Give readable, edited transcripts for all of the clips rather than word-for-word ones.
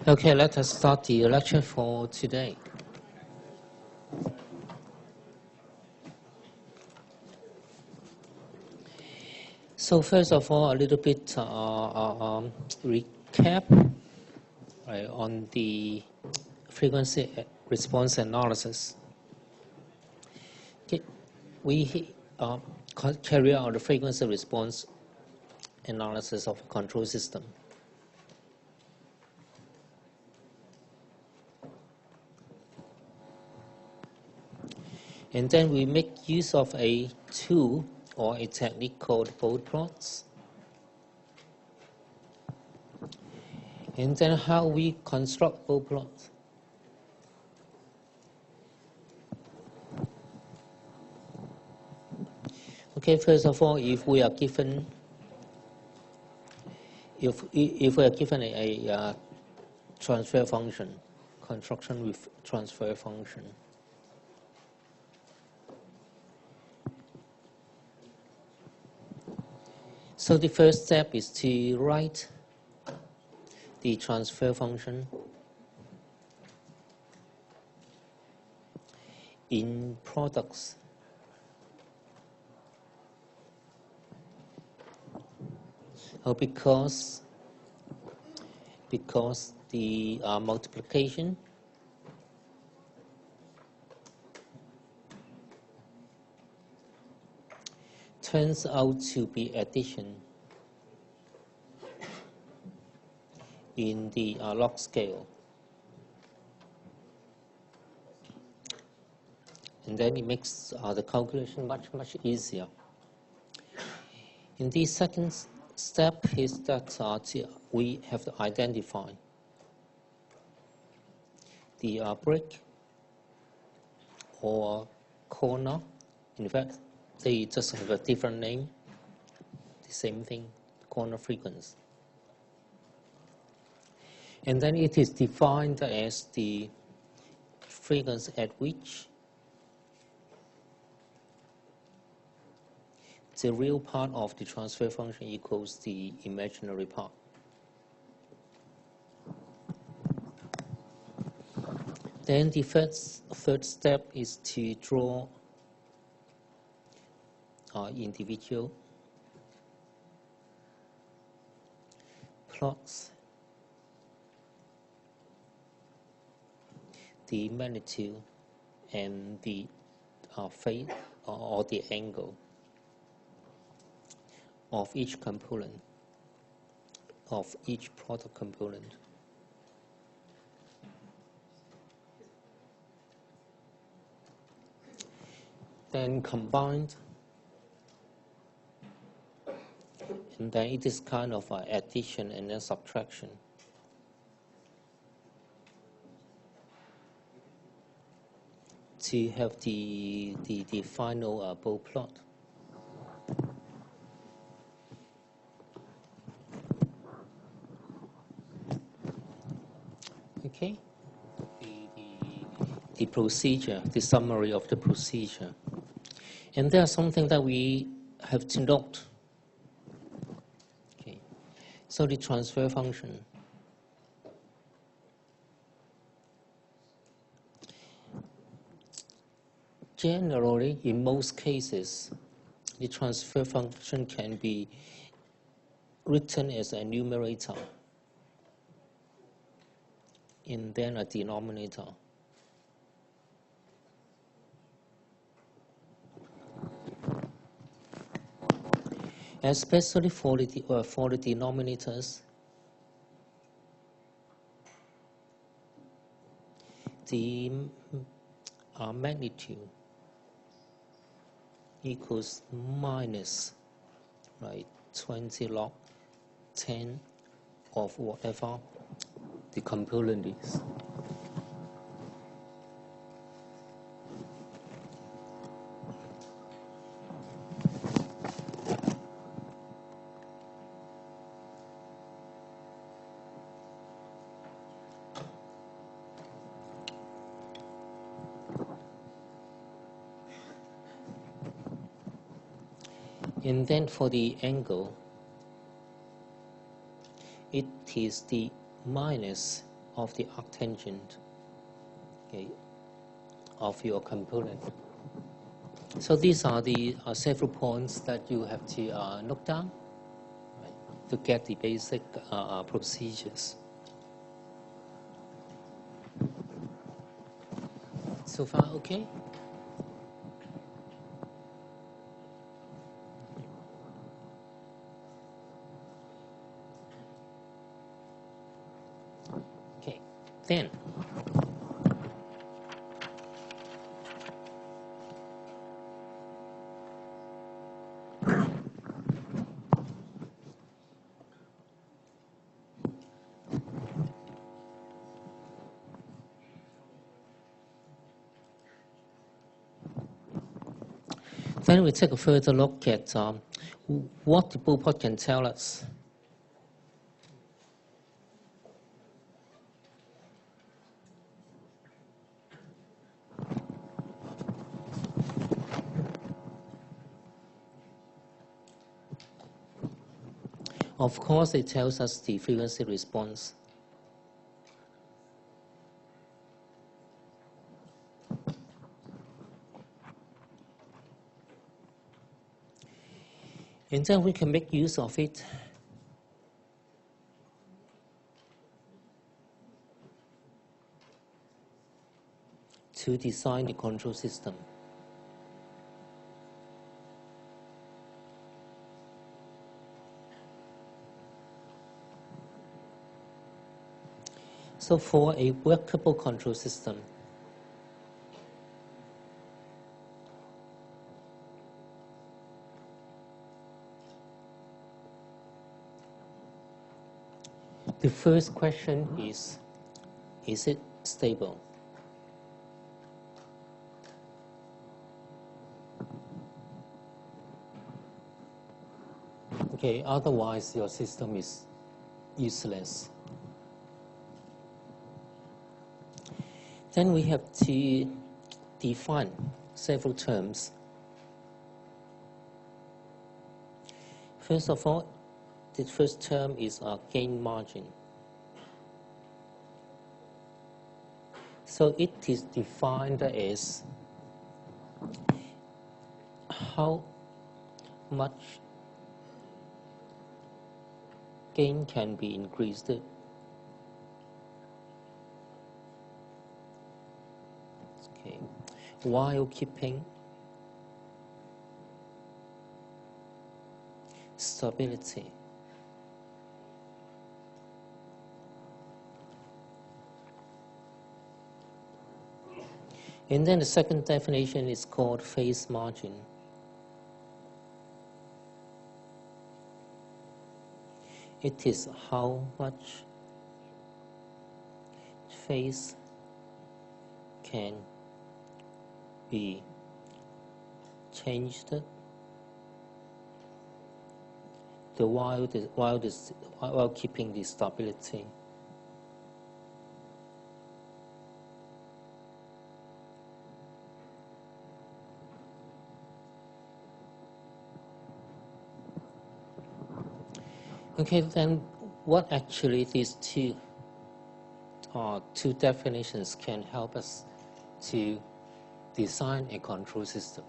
Okay, let us start the lecture for today. So first of all, a little bit recap on the frequency response analysis. Okay, we carry out the frequency response analysis of a control system. And then we make use of a tool or a technique called Bode plots. And then how we construct Bode plots. Okay, first of all, if we are given a transfer function, construction with transfer function, so the first step is to write the transfer function in products. Because the multiplication turns out to be addition in the log scale, and then it makes the calculation much easier. In the second step is that we have to identify the break or corner. In fact, they just have a different name, the same thing, corner frequency. And then it is defined as the frequency at which the real part of the transfer function equals the imaginary part. Then the third step is to draw individual plots, the magnitude and the phase or the angle of each component, of each product component. Then combined, and then it is kind of addition and then subtraction. To have the final Bode plot. Okay, the procedure, the summary of the procedure. And there's something that we have to note. Okay, so the transfer function. Generally, in most cases, the transfer function can be written as a numerator and then a denominator. Especially for the denominators, the magnitude equals minus 20 log 10 of whatever the component is. And then for the angle, it is the minus of the arctangent, okay, of your component. So these are the several points that you have to note down, right, to get the basic procedures. So far, okay? Okay, then we take a further look at what the bullpup can tell us. Of course, it tells us the frequency response. And then we can make use of it to design the control system. So for a workable control system, the first question is it stable? Okay, otherwise your system is useless. Then we have to define several terms. First of all, the first term is a gain margin. So it is defined as how much gain can be increased while keeping stability. And then the second definition is called phase margin. It is how much phase can be changed while keeping the stability. Okay, then what actually these two definitions can help us to design a control system.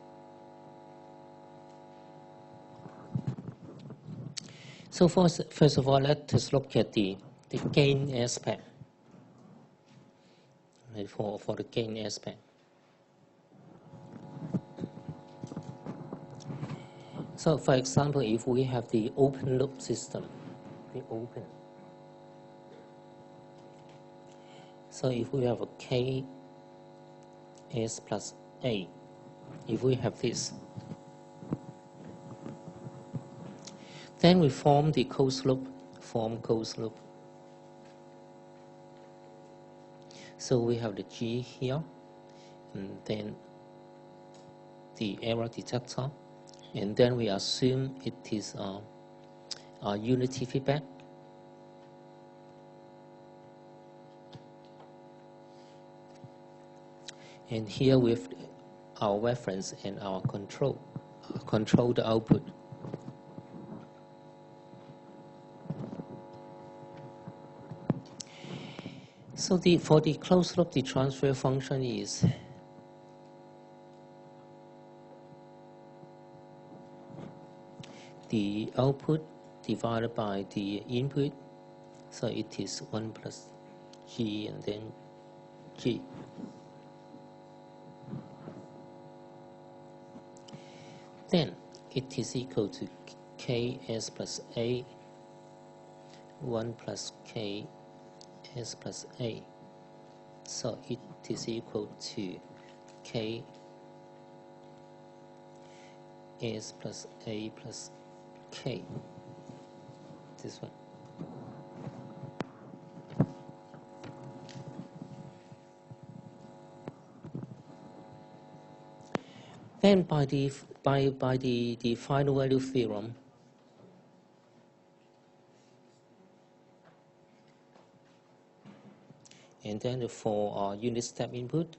So first of all, let us look at the gain aspect. Right, for the gain aspect. So for example, if we have the open loop system, so if we have a K S plus A, if we have this, then we form the closed loop, So we have the G here, and then the error detector, and then we assume it is a unity feedback. And here with our reference and our controlled output. So for the closed loop, the transfer function is the output divided by the input. So it is 1 plus G and then G. Then it is equal to Ks plus A, 1 plus Ks plus A. So it is equal to K S plus A plus K. This one. Then by the final value theorem, and then for unit step input,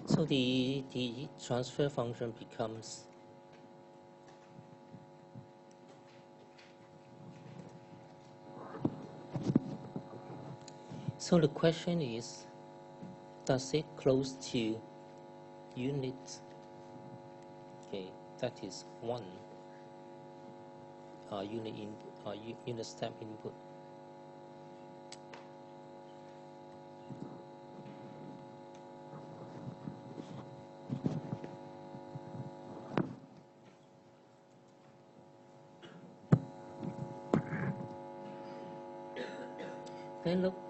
so the transfer function becomes so the question is, does it close to unit? Okay, that is 1 unit step input.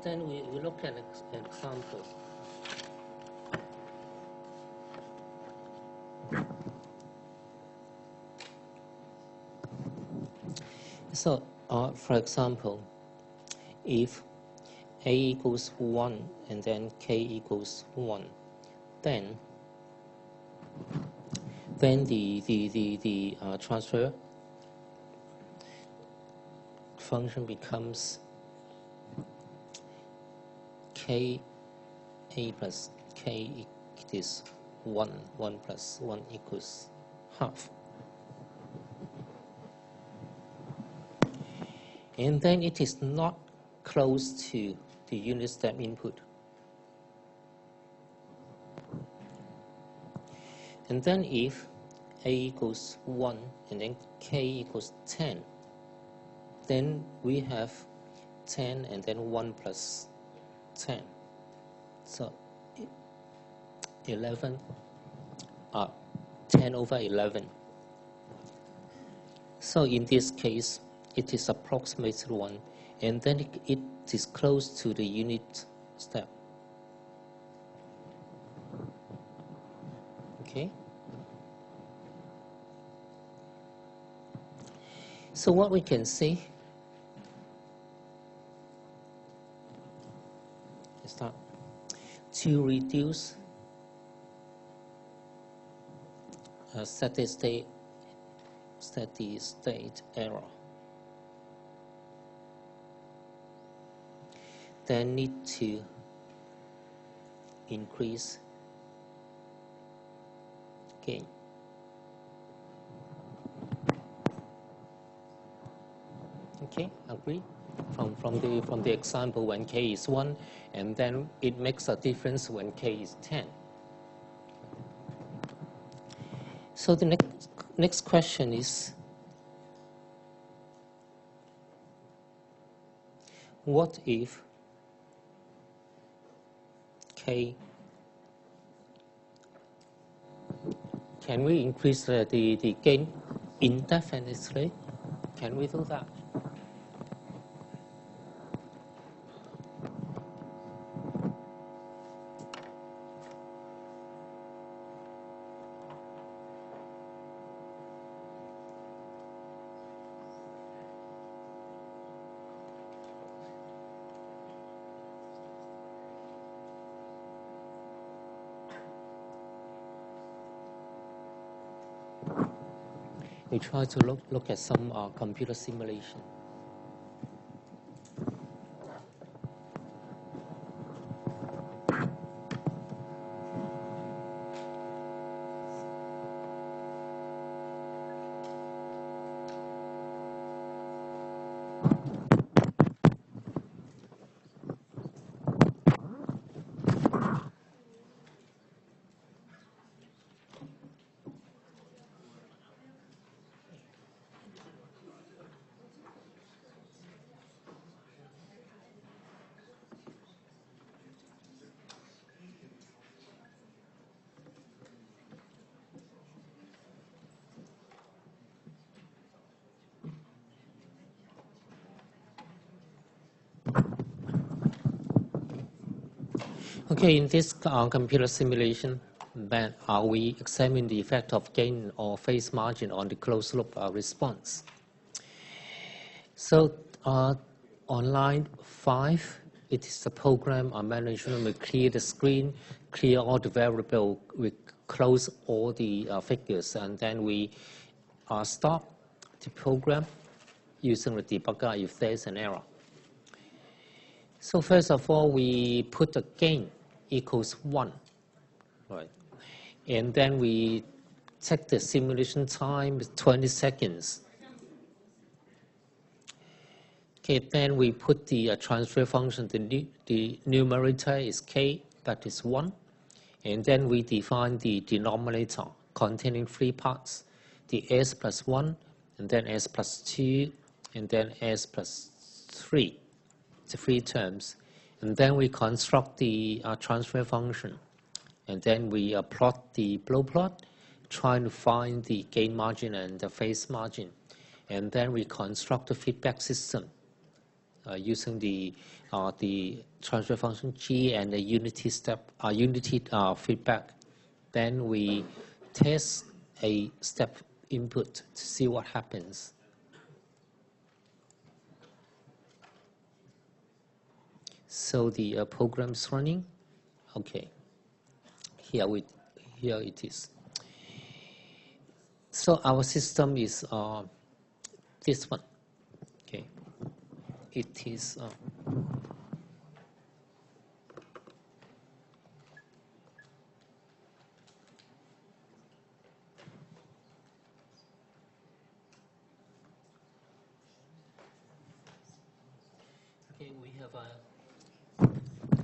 Then we look at an example. So, for example, if A equals 1 and then K equals 1, then the transfer function becomes K A plus K is 1 plus 1 equals half. And then it is not close to the unit step input. And then if A equals 1 and then K equals 10, then we have 10 and then 1 plus 10. So 11, 10 over 11. So in this case, it is approximately 1, and then it is close to the unit step. Okay? So what we can see is that to reduce a steady state error, they need to increase gain. Okay, agree? From the example when K is 1, and then it makes a difference when K is 10. So the next question is, what if K, can we increase the gain indefinitely? Can we do that? we try to look at some computer simulation. Okay, in this computer simulation, then we examine the effect of gain or phase margin on the closed loop response. So on line 5, it is the program management. We clear the screen, clear all the variables, we close all the figures, and then we stop the program using the debugger if there's an error. So first of all, we put the gain equals 1, right? And then we check the simulation time, 20 seconds. Okay, then we put the transfer function, the numerator is k, that is 1. And then we define the denominator containing 3 parts, the s plus 1, and then s plus 2, and then s plus 3, the 3 terms. And then we construct the transfer function. And then we plot the blow plot, trying to find the gain margin and the phase margin. And then we construct the feedback system using the transfer function G and the unity feedback. Then we test a step input to see what happens. So the program is running. Okay, here it is. So our system is this one. Okay, it is. Okay,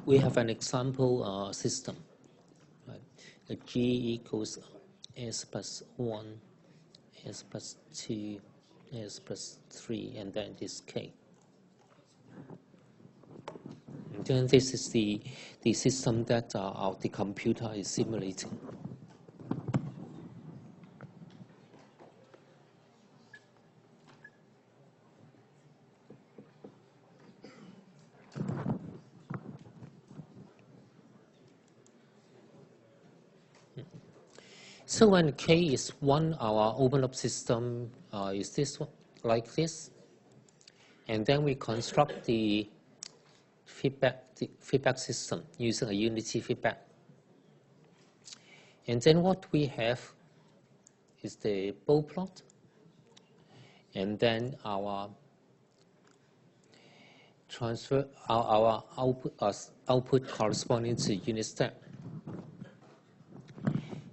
we have an example system. Right? The G equals S plus 1, S plus 2, S plus 3, and then this K. And then this is the system that the computer is simulating. So when K is 1, our open loop system is this one, like this. And then we construct the feedback system using a unity feedback. And then what we have is the bow plot. And then our output corresponding to unit step.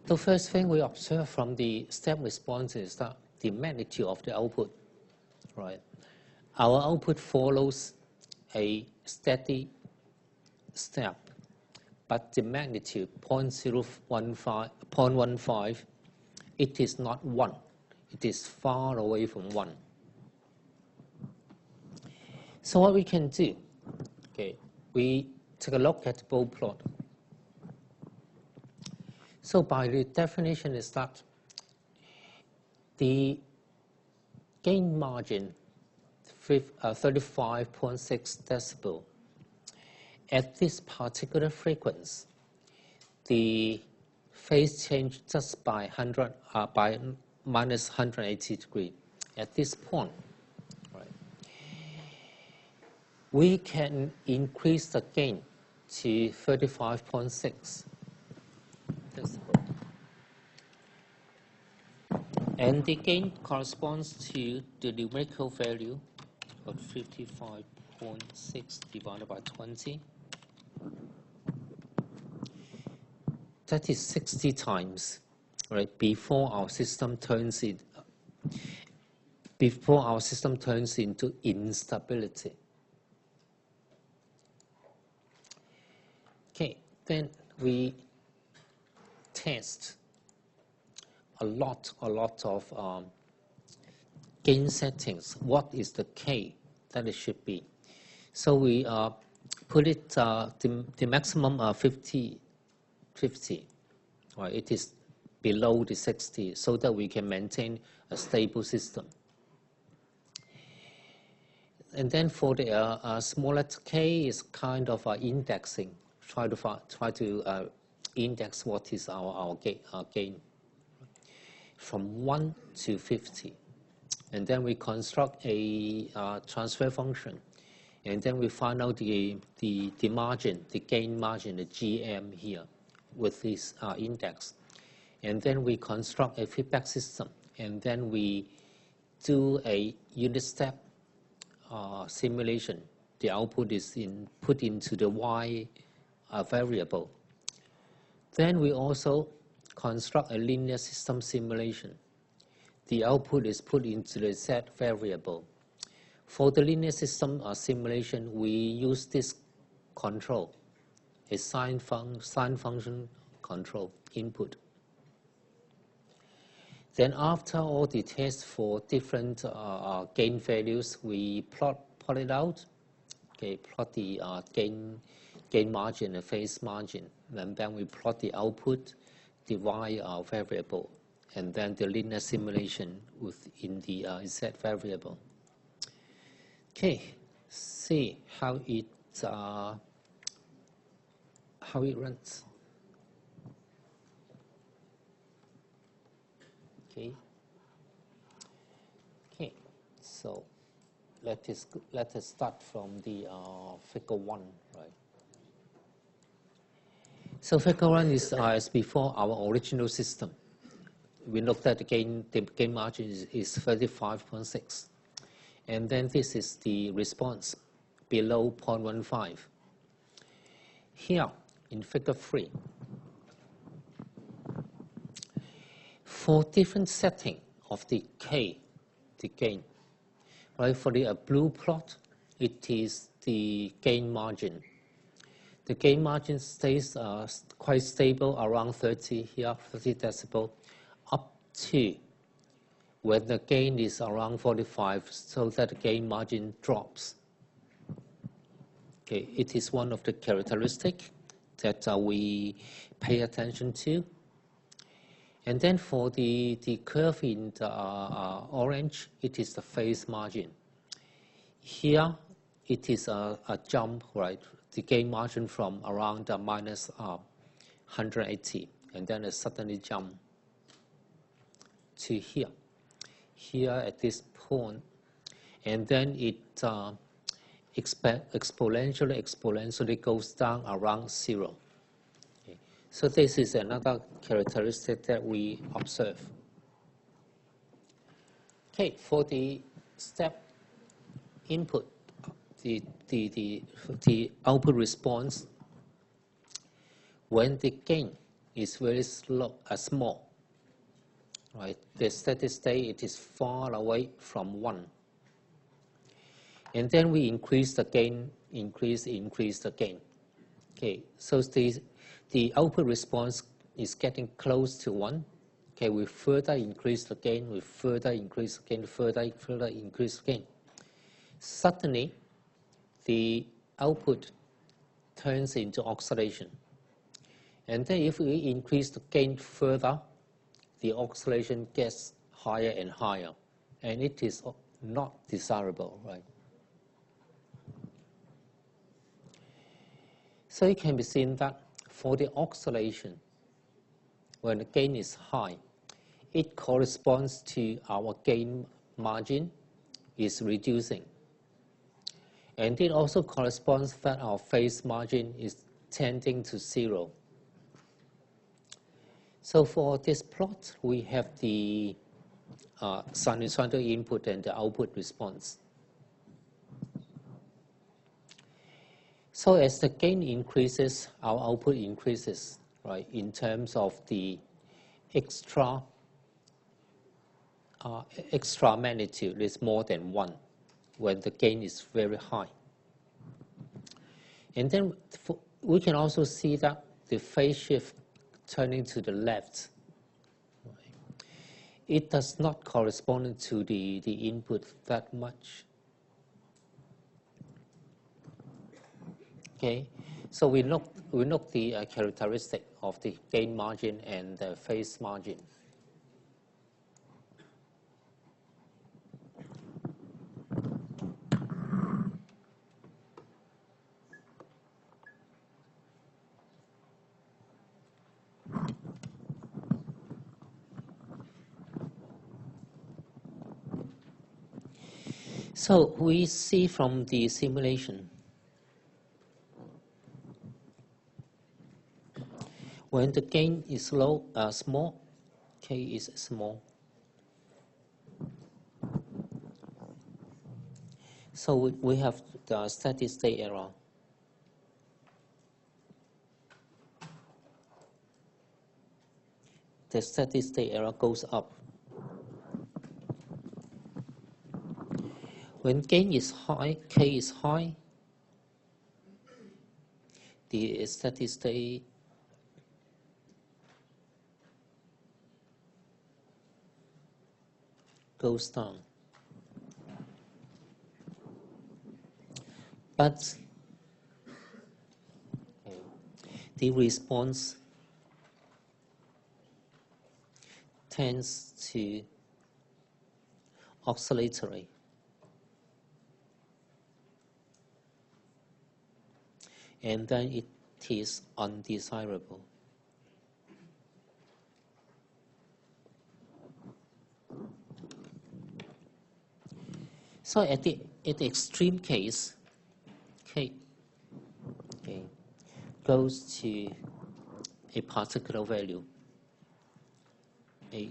The first thing we observe from the step response is that the magnitude of the output, right? Our output follows a steady step, but the magnitude 0.15, it is not 1. It is far away from 1. So what we can do, okay, we take a look at the bow plot. So by the definition is that the gain margin 35.6 decibel at this particular frequency, the phase change just by minus 180 degrees at this point. Right? We can increase the gain to 35.6 decibel. And the gain corresponds to the numerical value of 55.6 divided by 20. That is 60 times, right, before our system turns into instability. Okay, then we test a lot of gain settings. What is the K that it should be? So we put it the maximum 50, right? It is below the 60, so that we can maintain a stable system. And then for the smaller K is kind of indexing. Try to index what is our gain from 1 to 50. And then we construct a transfer function. And then we find out the margin, the gain margin, the GM here with this index. And then we construct a feedback system. And then we do a unit step simulation. The output is put into the Y variable. Then we also construct a linear system simulation. The output is put into the Z variable. For the linear system simulation, we use this control, a sine function control input. Then after all the tests for different gain values, we plot it out. Okay, plot the gain margin and phase margin, and then we plot the output, the Y variable, and then the linear simulation within the Z variable. Okay, see how it runs. Okay, so let us start from the figure 1, right? So figure 1 is as before our original system. We looked at the gain margin is 35.6. And then this is the response below 0.15. Here in figure 3, for different setting of the K, the gain, right? For the blue plot, it is the gain margin. The gain margin stays quite stable around 30 here, 30 decibel, up to when the gain is around 45, so that the gain margin drops. Okay, it is one of the characteristics that we pay attention to. And then for the curve in the orange, it is the phase margin. Here, it is a jump, right? The gain margin from around minus 180, and then it suddenly jump to here. Here at this point, and then it exponentially goes down around 0. Okay. So this is another characteristic that we observe. Okay, for the step input, the output response, when the gain is very small, right? The steady state, it is far away from 1. And then we increase the gain, increase the gain. Okay, so the output response is getting close to 1. Okay, we further increase the gain, we further increase the gain, further increase the gain. Suddenly, the output turns into oscillation. And then if we increase the gain further, the oscillation gets higher and higher, and it is not desirable, right? So it can be seen that for the oscillation, when the gain is high, it corresponds to our gain margin is reducing. And it also corresponds that our phase margin is tending to 0. So for this plot, we have the sinusoidal input and the output response. So as the gain increases, our output increases, right, in terms of the extra magnitude is more than 1 when the gain is very high. And then we can also see that the phase shift turning to the left, right, it does not correspond to the input that much. Okay, so we look the characteristic of the gain margin and the phase margin. So we see from the simulation, when the gain is small, K is small. So we have the steady state error. The steady state error goes up. When gain is high, K is high, the steady state goes down. But the response tends to oscillatory. And then it is undesirable. So at the extreme case, K goes to a particular value. There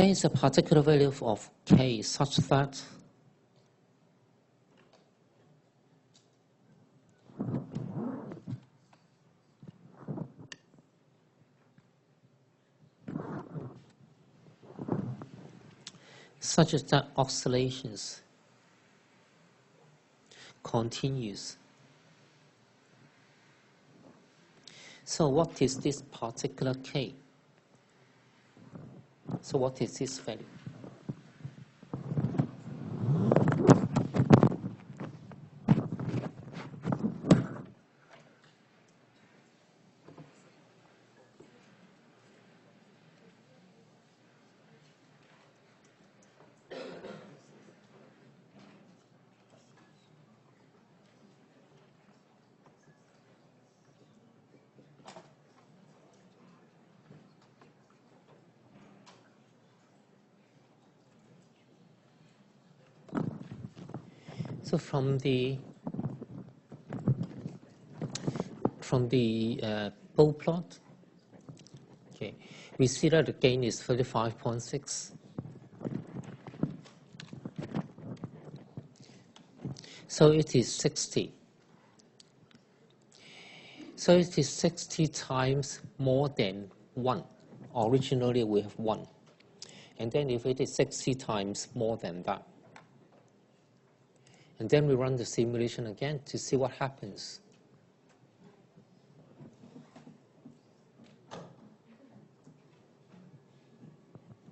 is a particular value of K such that oscillations continues. So what is this particular K? So what is this value? So from the bow plot, okay, we see that the gain is 35.6. So it is 60. So it is 60 times more than 1. Originally we have 1. And then if it is 60 times more than that, and then we run the simulation again to see what happens.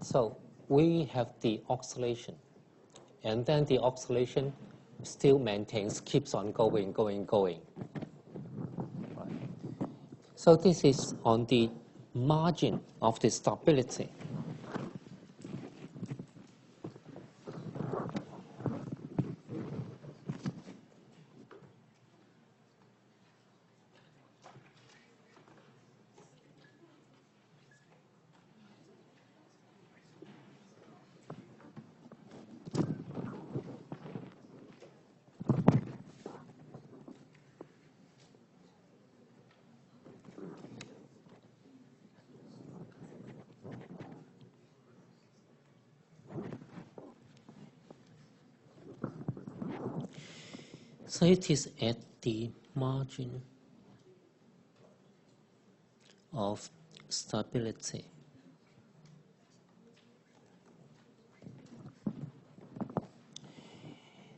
So we have the oscillation, and then the oscillation still keeps on going. Right. So this is on the margin of the stability. So it is at the margin of stability.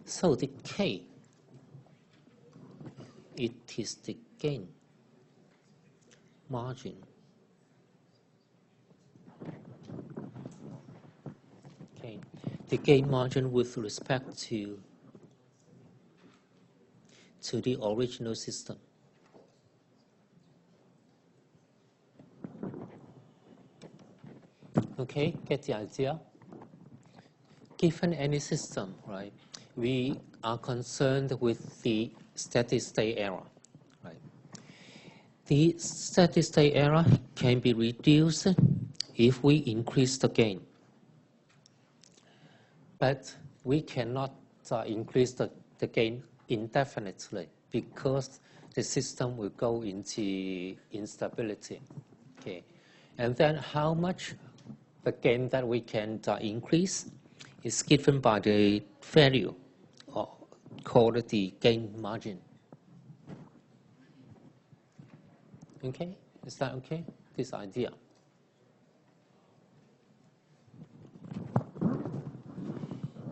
So the K, it is the gain margin. Okay, the gain margin with respect to the original system. Okay, get the idea? Given any system, right, we are concerned with the steady state error. Right? The steady state error can be reduced if we increase the gain. But we cannot increase the gain indefinitely because the system will go into instability. Okay, and then how much the gain that we can increase is given by the value called the gain margin. Okay, is that okay? This idea.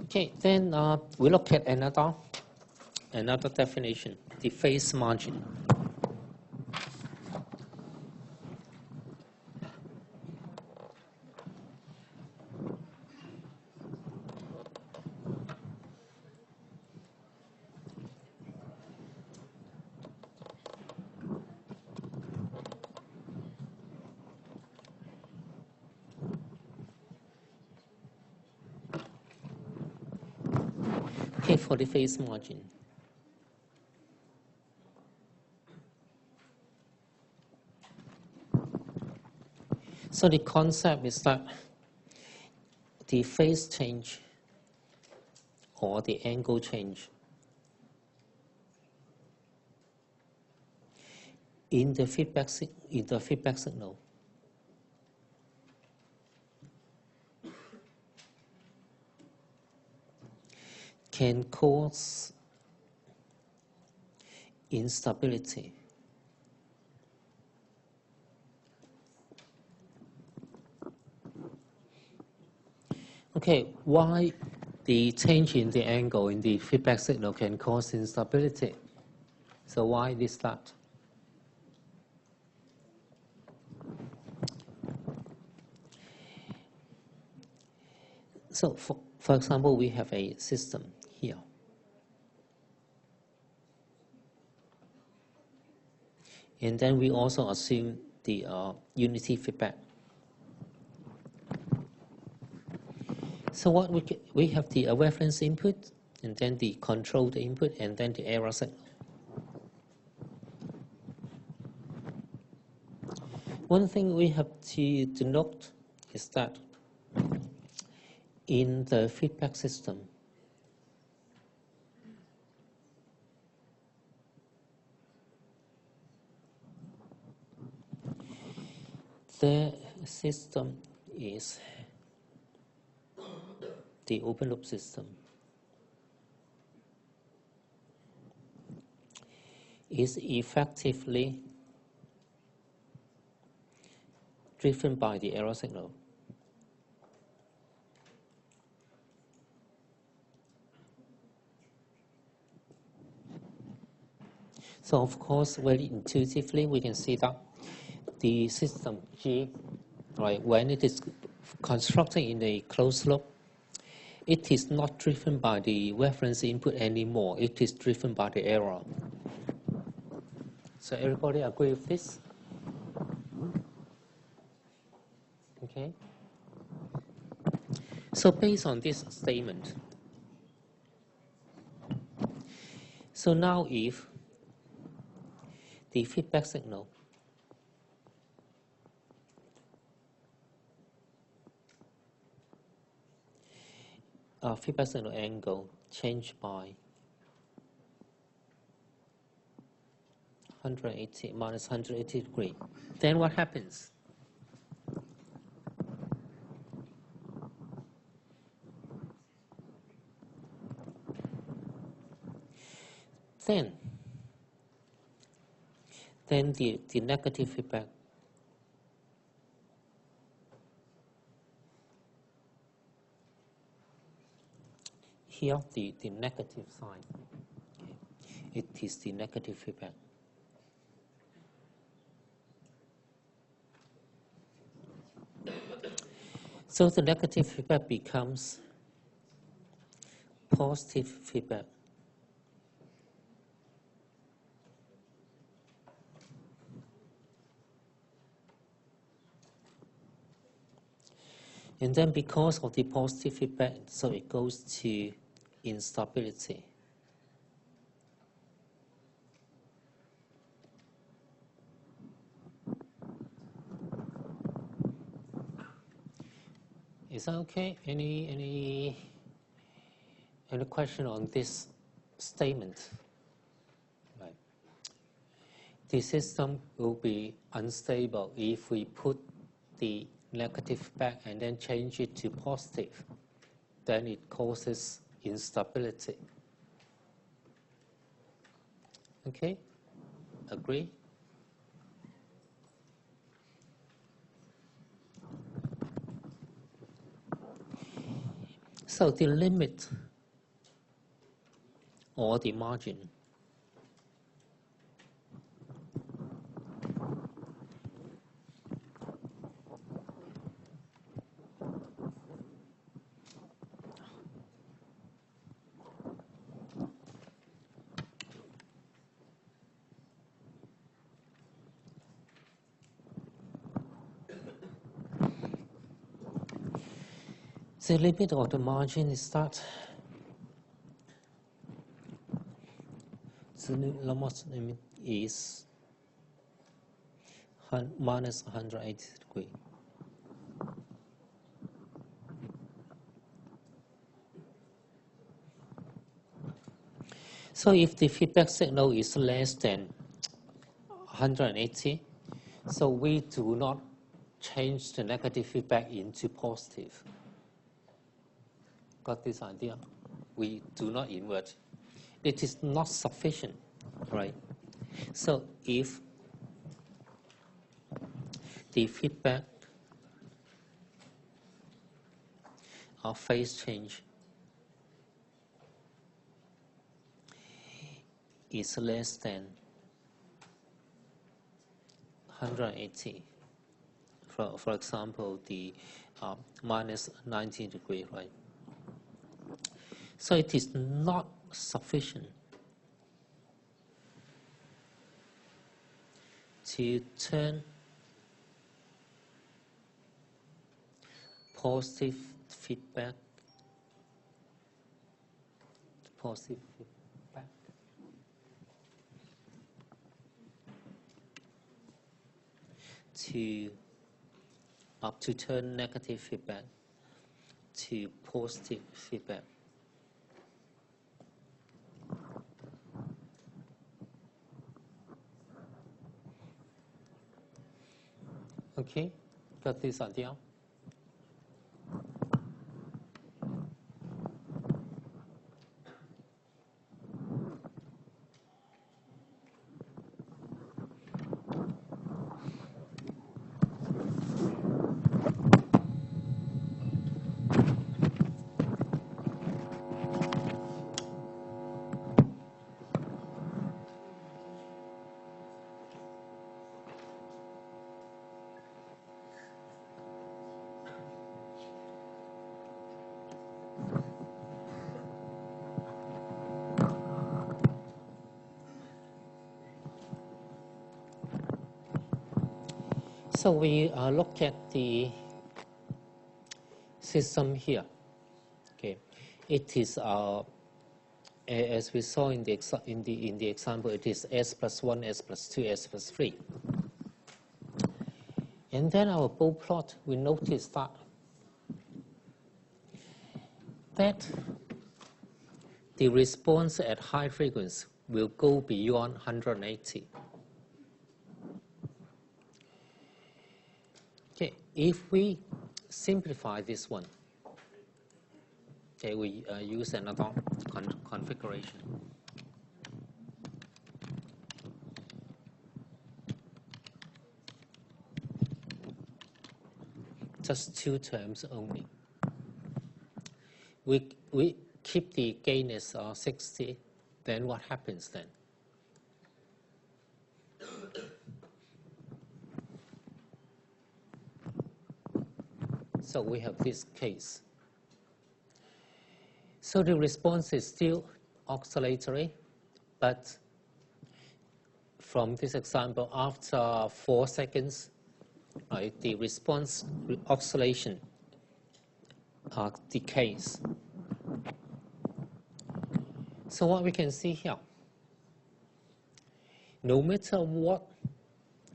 Okay, then we look at another definition, the phase margin. Okay, for the phase margin. So the concept is that the phase change or the angle change in the feedback signal can cause instability. Okay, why the change in the angle in the feedback signal can cause instability? So why this that? So for example, we have a system here. And then we also assume the unity feedback. So what we have the reference input, and then the controlled input, and then the error signal. One thing we have to note is that in the feedback system, the system is the open loop system. Is effectively driven by the error signal. So of course, very intuitively, we can see that the system G, right, when it is constructed in a closed loop, it is not driven by the reference input anymore. It is driven by the error. So everybody agree with this? Okay. So based on this statement, so now if the feedback signal angle changed by 180 minus 180 degree, then what happens? Then the negative feedback. Here, the negative sign. Okay. It is the negative feedback. So the negative feedback becomes positive feedback. And then because of the positive feedback, so it goes to instability. Is that okay? Any question on this statement? Right. The system will be unstable if we put the negative back and then change it to positive. Then it causes instability. Okay? Agree? So the limit or the margin the limit of the margin is that the limit is minus 180 degrees. So if the feedback signal is less than 180, so we do not change the negative feedback into positive. Got this idea? We do not invert. It is not sufficient, right? So if the feedback of phase change is less than 180, for example, the minus 90 degrees, right? So it is not sufficient to turn positive feedback to turn negative feedback to positive feedback. Okay, got this idea? So we look at the system here. Okay, it is as we saw in the example, it is S plus 1, S plus 2, S plus 3. And then our bow plot, we notice that the response at high frequency will go beyond 180. Okay, if we simplify this one, okay, we use another configuration. just 2 terms only. We keep the gain as 60, then what happens then? So we have this case. So the response is still oscillatory, but from this example, after 4 seconds, right, the response oscillation decays. So what we can see here, no matter what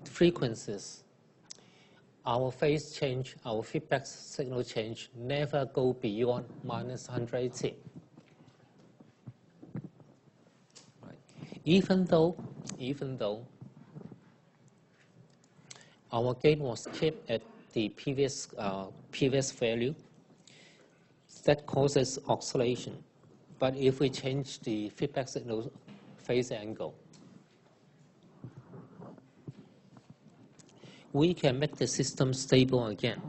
frequencies, our phase change, our feedback signal change never go beyond minus 180. Right. Even though our gain was kept at the previous value, that causes oscillation. But if we change the feedback signal phase angle, we can make the system stable again.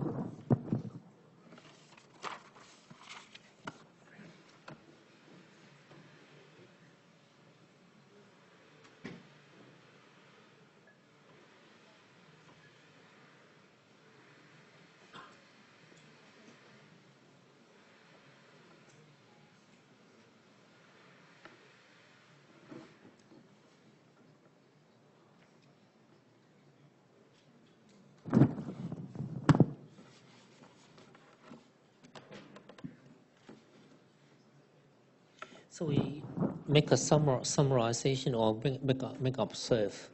So we make a summarization or make observe.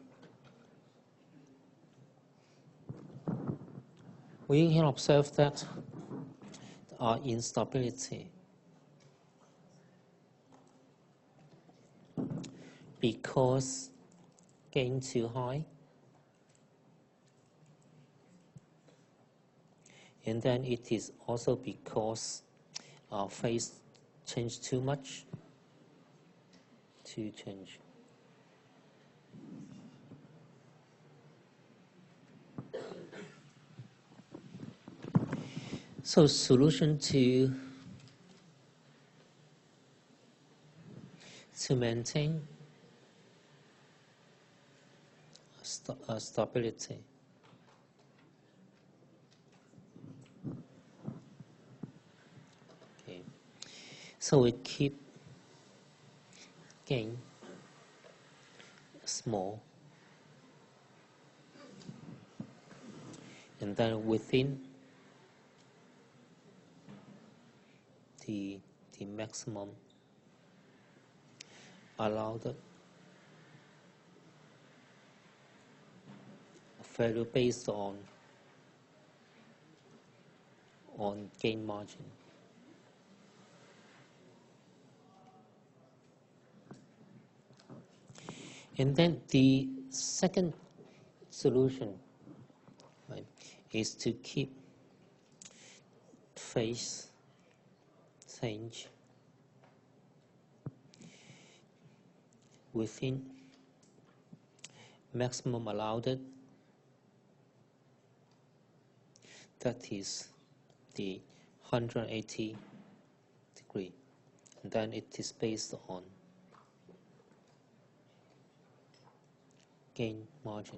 We can observe that instability because gain too high, and then it is also because phase change too much to change. So solution to maintain stability. Okay. So we keep gain small, and then within the maximum allowed value based on gain margin. And then the second solution, right, is to keep phase change within maximum allowed, that is the 180 degree, and then it is based on gain margin.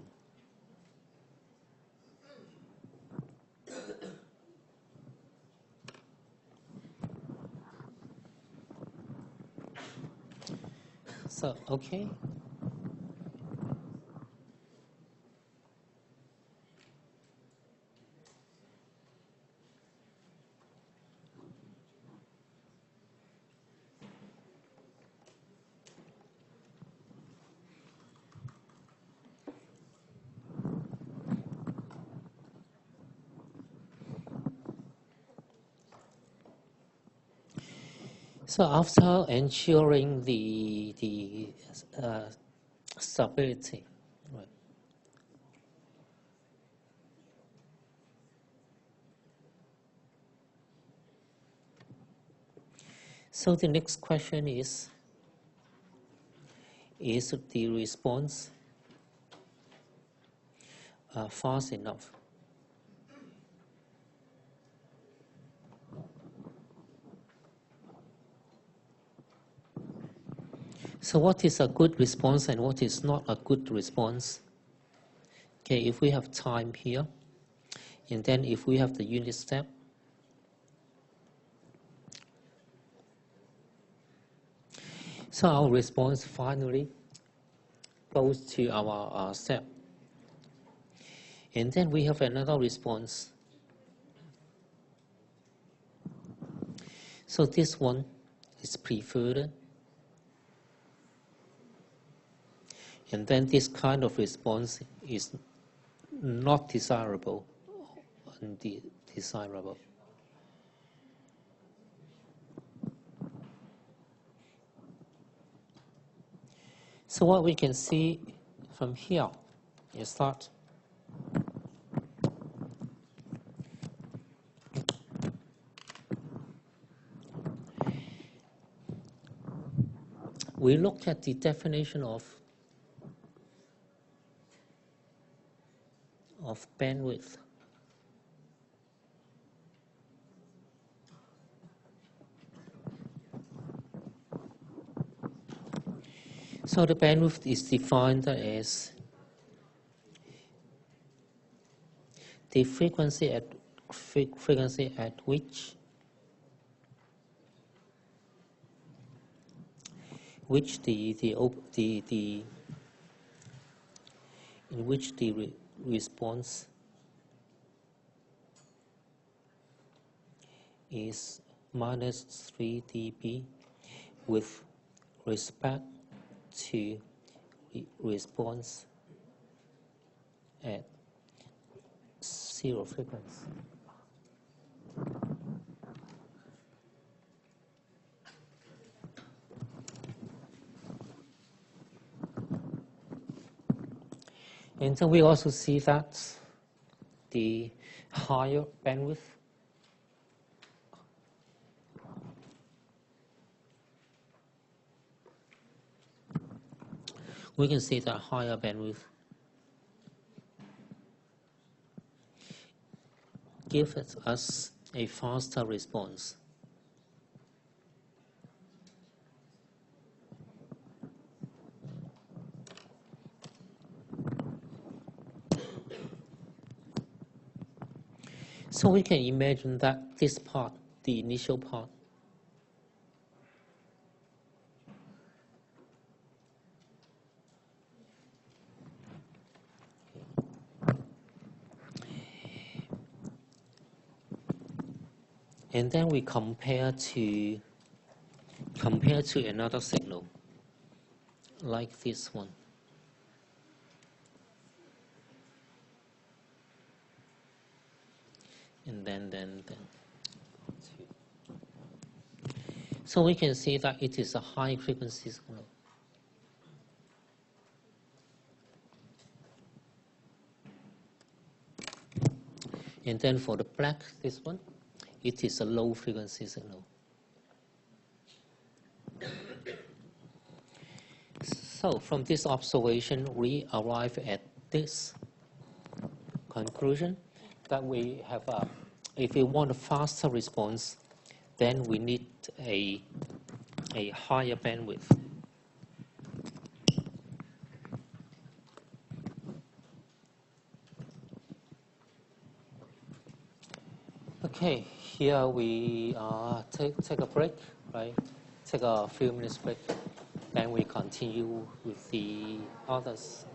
So, okay. So after ensuring the stability, right, so the next question is the response fast enough? So what is a good response and what is not a good response? Okay, if we have time here, and then if we have the unit step, so our response finally goes to our step. And then we have another response. So this one is preferred. And then this kind of response is not desirable, undesirable. So what we can see from here is that we look at the definition of bandwidth. So the bandwidth is defined as the frequency at which the response is minus 3 dB with respect to response at zero frequency. And then we also see that the higher bandwidth we can see that higher bandwidth gives us a faster response. So we can imagine that this part, the initial part, and then we compare to another signal like this one. And then. So we can see that it is a high frequency signal. And then for the black, this one, it is a low frequency signal. So from this observation, we arrive at this conclusion that we have if we want a faster response, then we need a higher bandwidth. Okay, here we take a break, right? Take a few minutes break, then we continue with the others.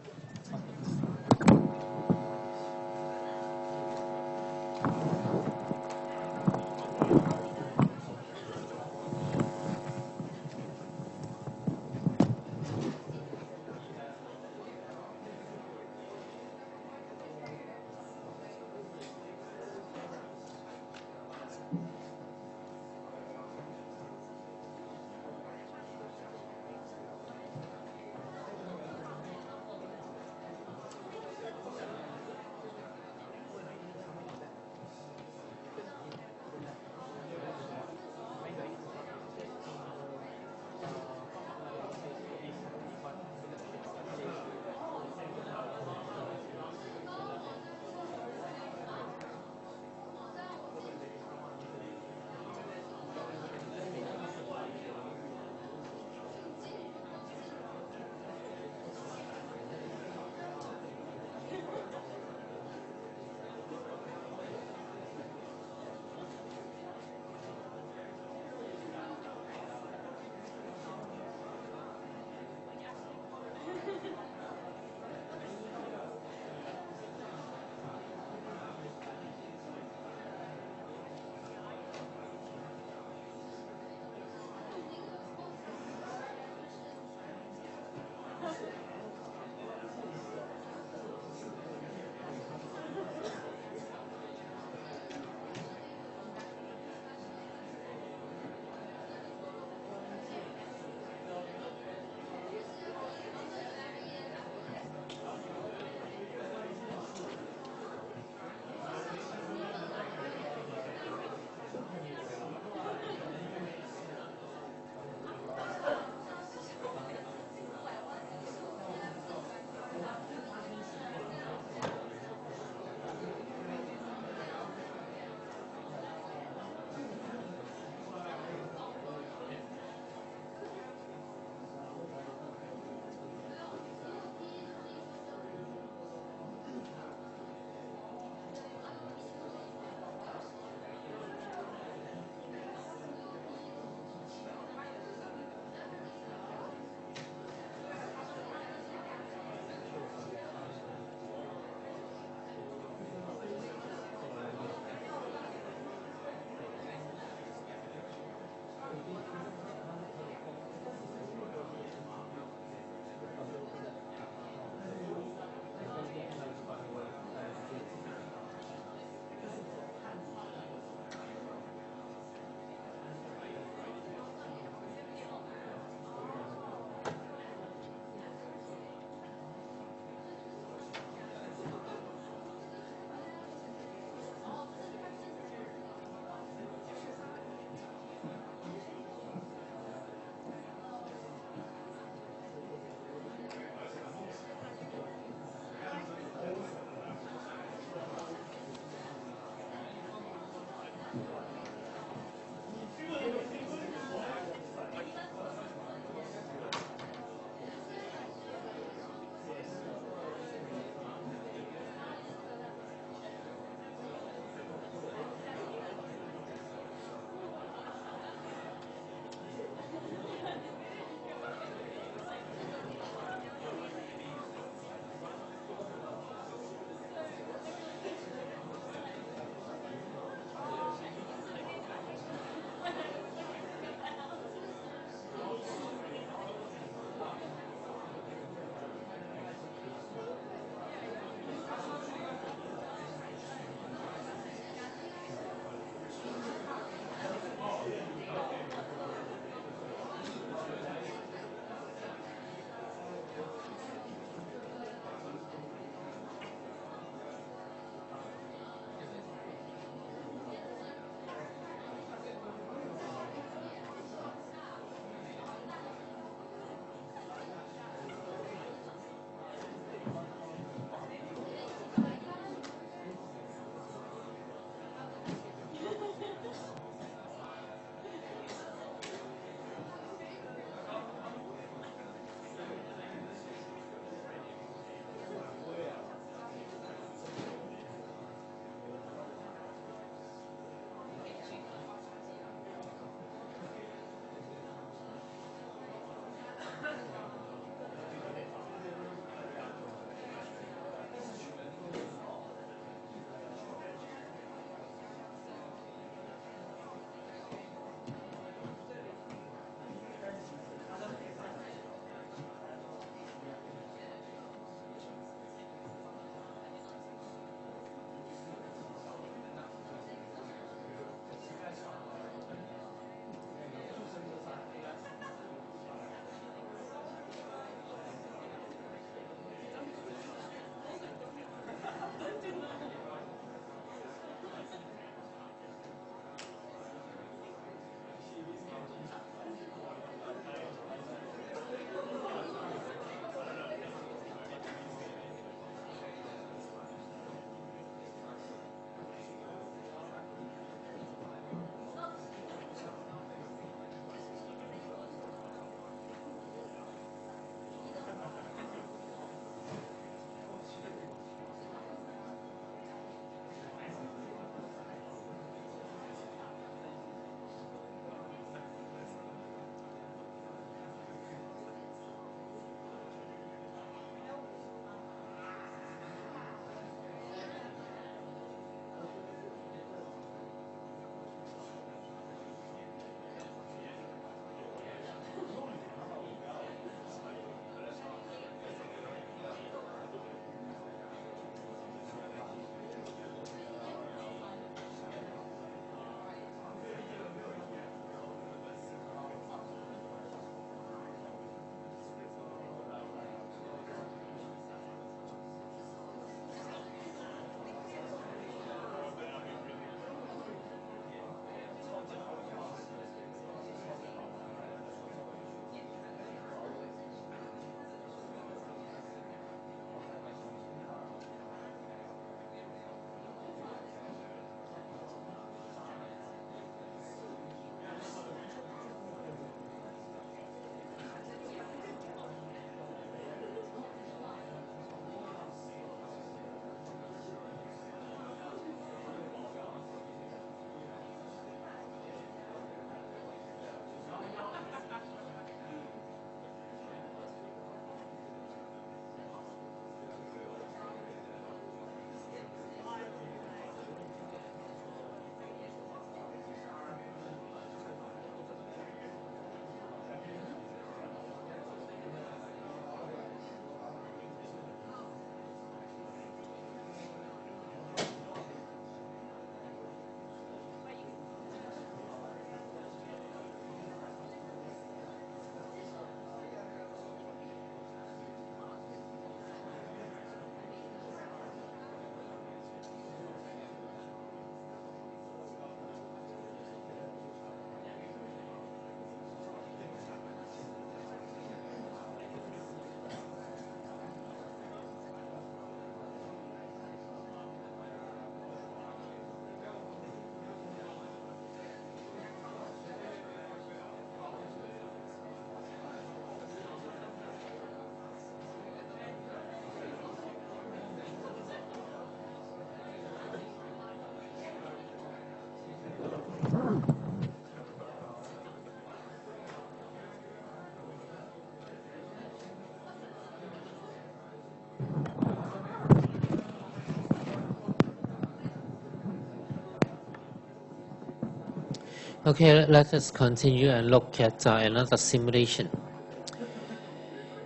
Okay, let us continue and look at another simulation.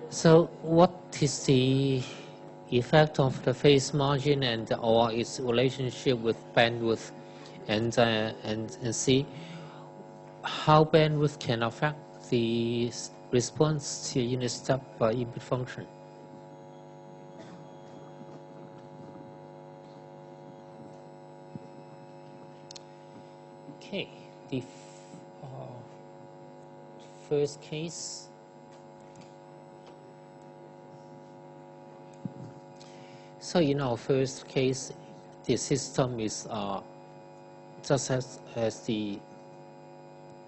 So what is the effect of the phase margin or its relationship with bandwidth, and see how bandwidth can affect the response to unit step input function. Okay, the first case. So in our first case, the system is just as the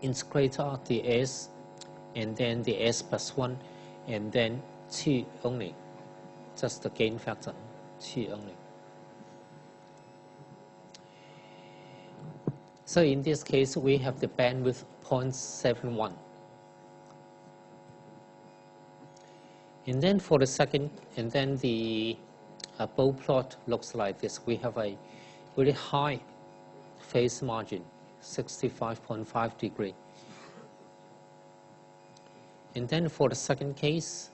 integrator, the S, and then the S plus 1, and then 2 only, just the gain factor, 2 only. So in this case, we have the bandwidth 0.71. And then for the second, and then the bow plot looks like this. We have a very high phase margin, 65.5 degree. And then for the second case,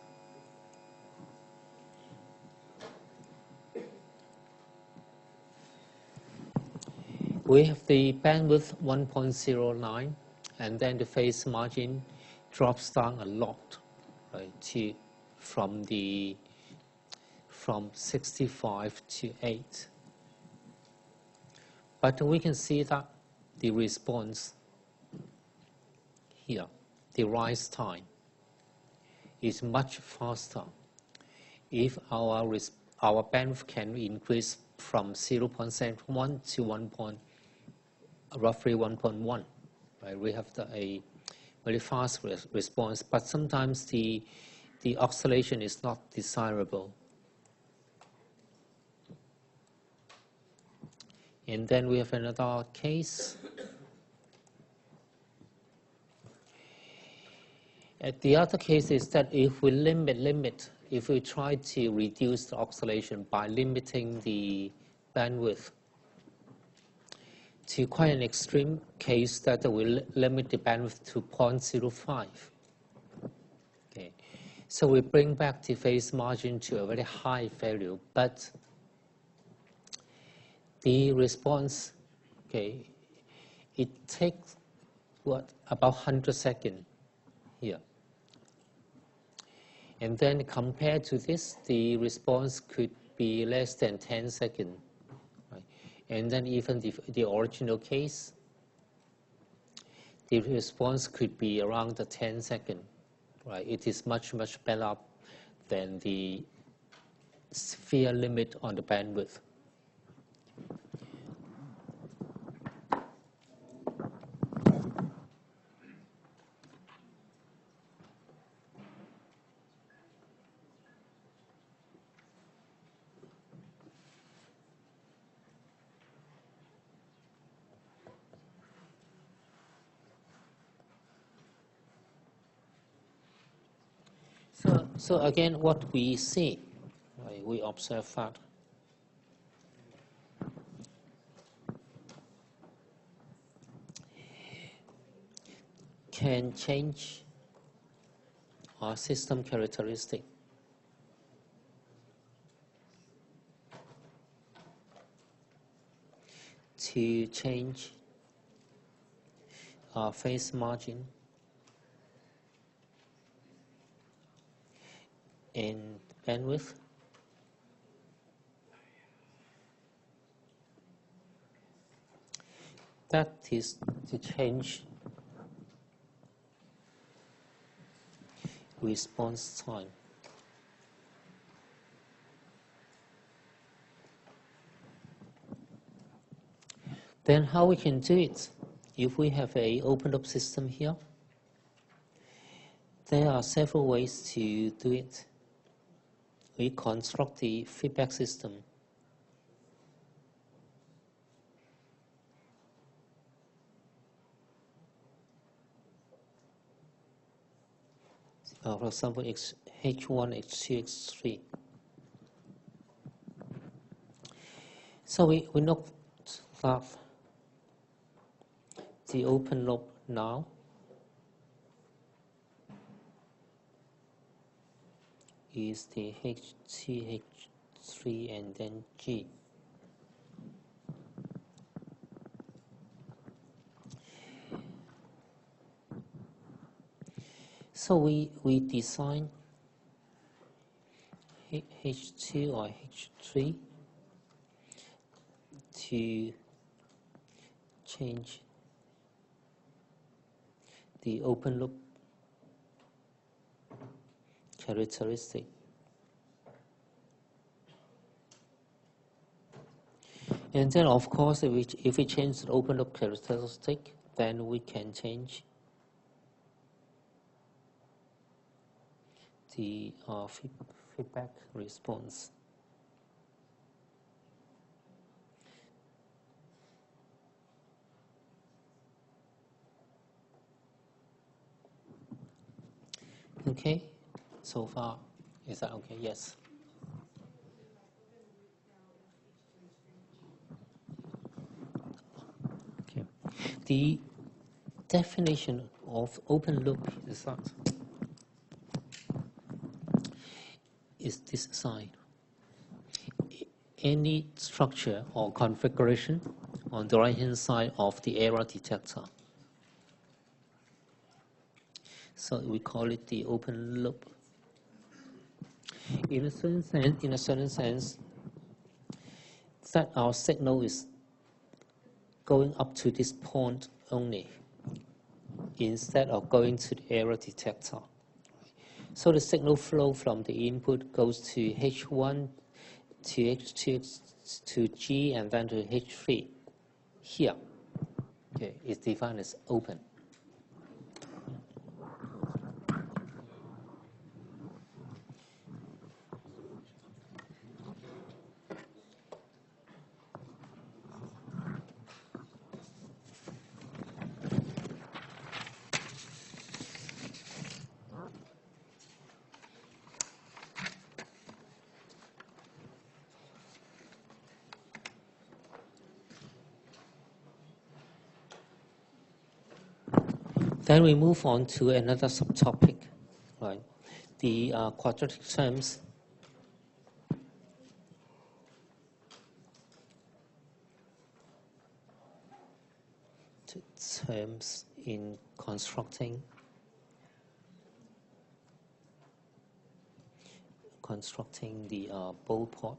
we have the bandwidth 1.09, and then the phase margin drops down a lot, right, from 65 to 8. But we can see that the response here, the rise time, is much faster if our bandwidth can increase from 0.71 to roughly 1.1. Right? We have a very fast response, but sometimes the oscillation is not desirable. And then we have another case. The other case is that if we if we try to reduce the oscillation by limiting the bandwidth to quite an extreme case, that will limit the bandwidth to 0.05. Okay. So we bring back the phase margin to a very high value, but the response, okay, it takes about 100 seconds here. And then compared to this, the response could be less than 10 seconds. Right? And then even the original case, the response could be around the 10 seconds. Right? It is much better than the sphere limit on the bandwidth. So again, what we see, right, we observe that can change our system characteristic to change our phase margin and bandwidth. That is to change response time. Then how we can do it? If we have an open loop system here, there are several ways to do it. We construct the feedback system. For example, H1, H2, X3. So we note that the open loop now is the HTH3 and then G. So we design H2 or H3 to change the open loop characteristic. And then, of course, if we change the open loop characteristic, then we can change the feedback response. Okay, so far, is that okay? Yes. Okay. The definition of open loop is that is this sign. Any structure or configuration on the right-hand side of the error detector. So we call it the open loop. In a certain sense, that our signal is going up to this point only, instead of going to the error detector. So the signal flow from the input goes to H1, to H2, to G, and then to H3. Here, okay, is defined as open. Then we move on to another subtopic, right? The quadratic terms. Terms in constructing the Bode plot.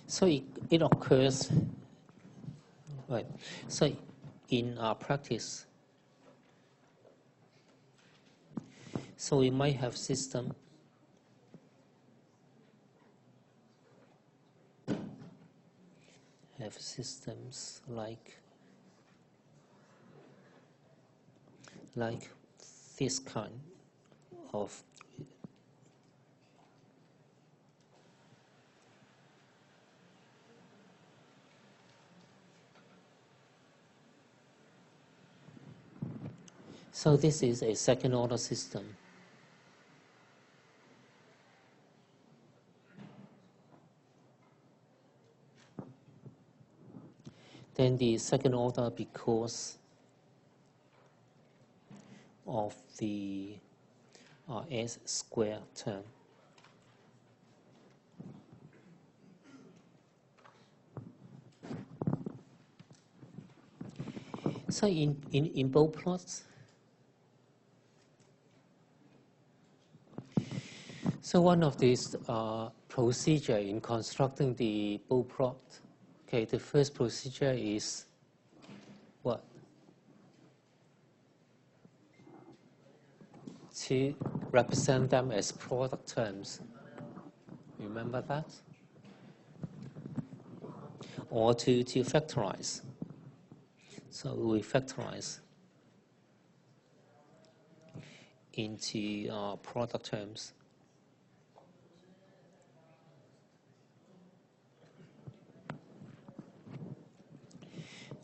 So it occurs, right? So in our practice, so we might have systems like this kind of so this is a second order system. Then the second order because of the S square term. So in Bode plots, so one of these procedure in constructing the Bode plot, okay, the first procedure is what? To represent them as product terms. Remember that? Or to factorize. So we factorize into product terms.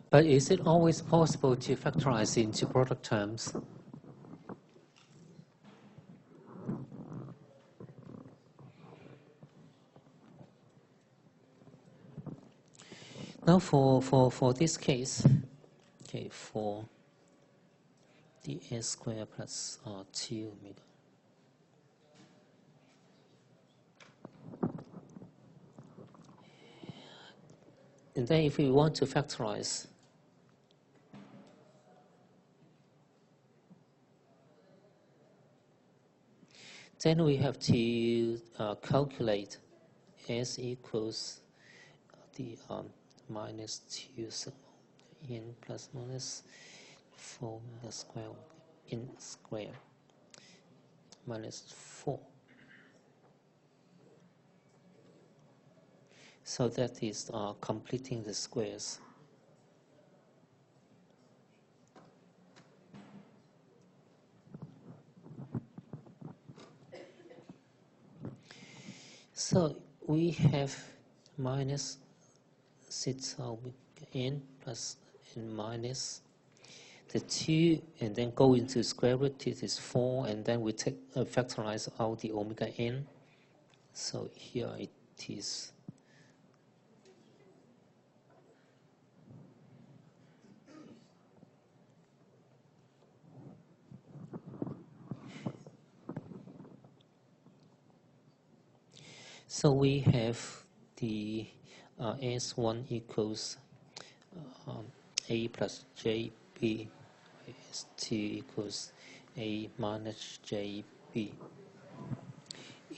But is it always possible to factorize into product terms? Now for this case, okay, for the s squared plus 2 omega. And then if we want to factorize, then we have to calculate s equals the minus 2 sigma n plus minus 4 the square n square minus 4. So that is completing the squares. So we have minus 6 omega n plus n minus the 2, and then go into square root, it is 4, and then we take factorize out the omega n. So here it is so we have the S1 equals A plus JB, S2 equals A minus JB.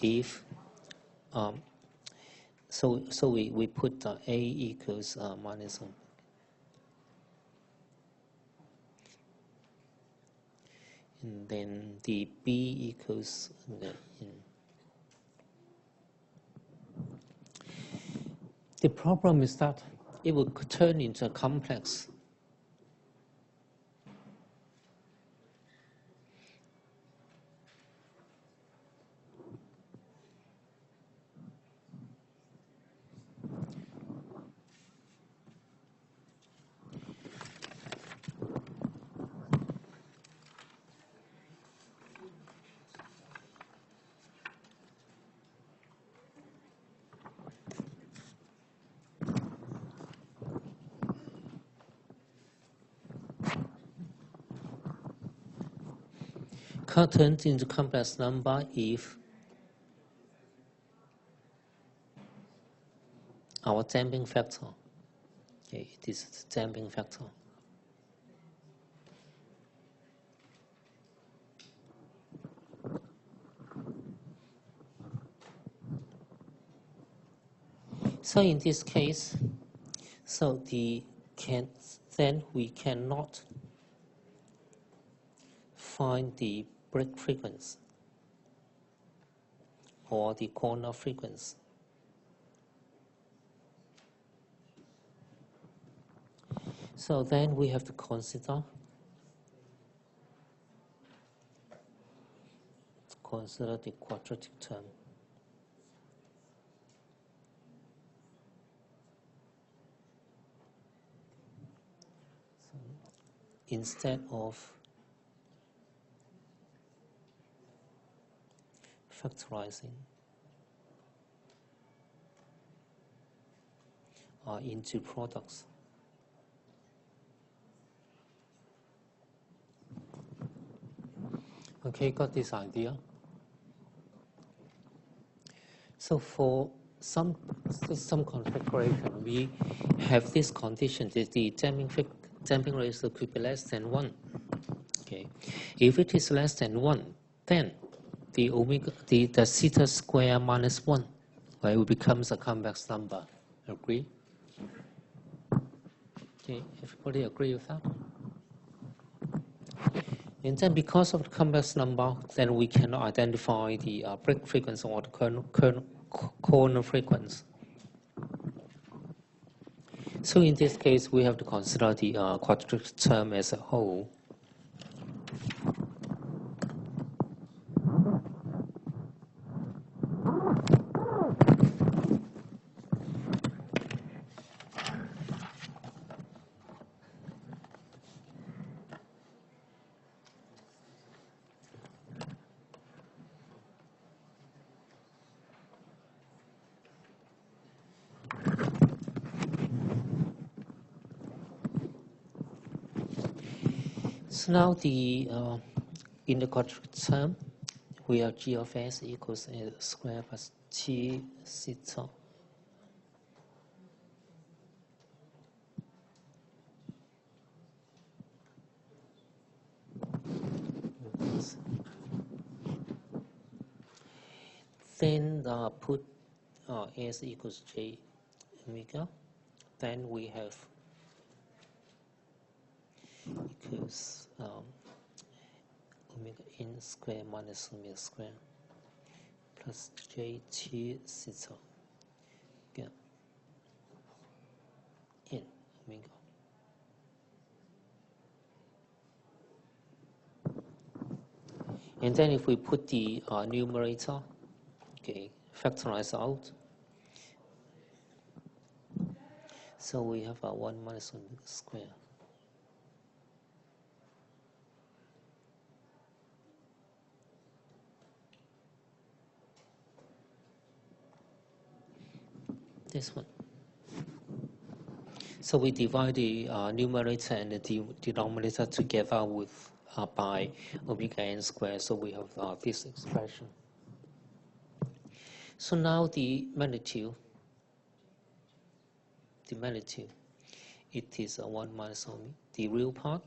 If so we put A equals minus 1. And then the B equals the problem is that it will turn into a complex. Turns into complex number if our damping factor, okay, this is the damping factor. So in this case, so then we cannot find the break frequency or the corner frequency. So then we have to consider the quadratic term. So instead of factorizing into products. Okay, got this idea? So for some configuration, we have this condition that the damping ratio could be less than 1. Okay, if it is less than 1, then the theta square minus 1, right, it becomes a convex number. Agree? Okay, everybody agree with that? And then because of the convex number, then we cannot identify the break frequency or the corner frequency. So in this case, we have to consider the quadratic term as a whole. So now in the quadratic term, we have g of s equals a square plus t theta. Then put s equals j omega. Then we have equals omega n square minus omega square plus j2 theta n omega. And then if we put the numerator, okay, factorize out, so we have 1 minus omega square. This one. So we divide the numerator and the denominator together with by omega n squared. So we have this expression. So now the magnitude, it is 1 minus omega, the real part,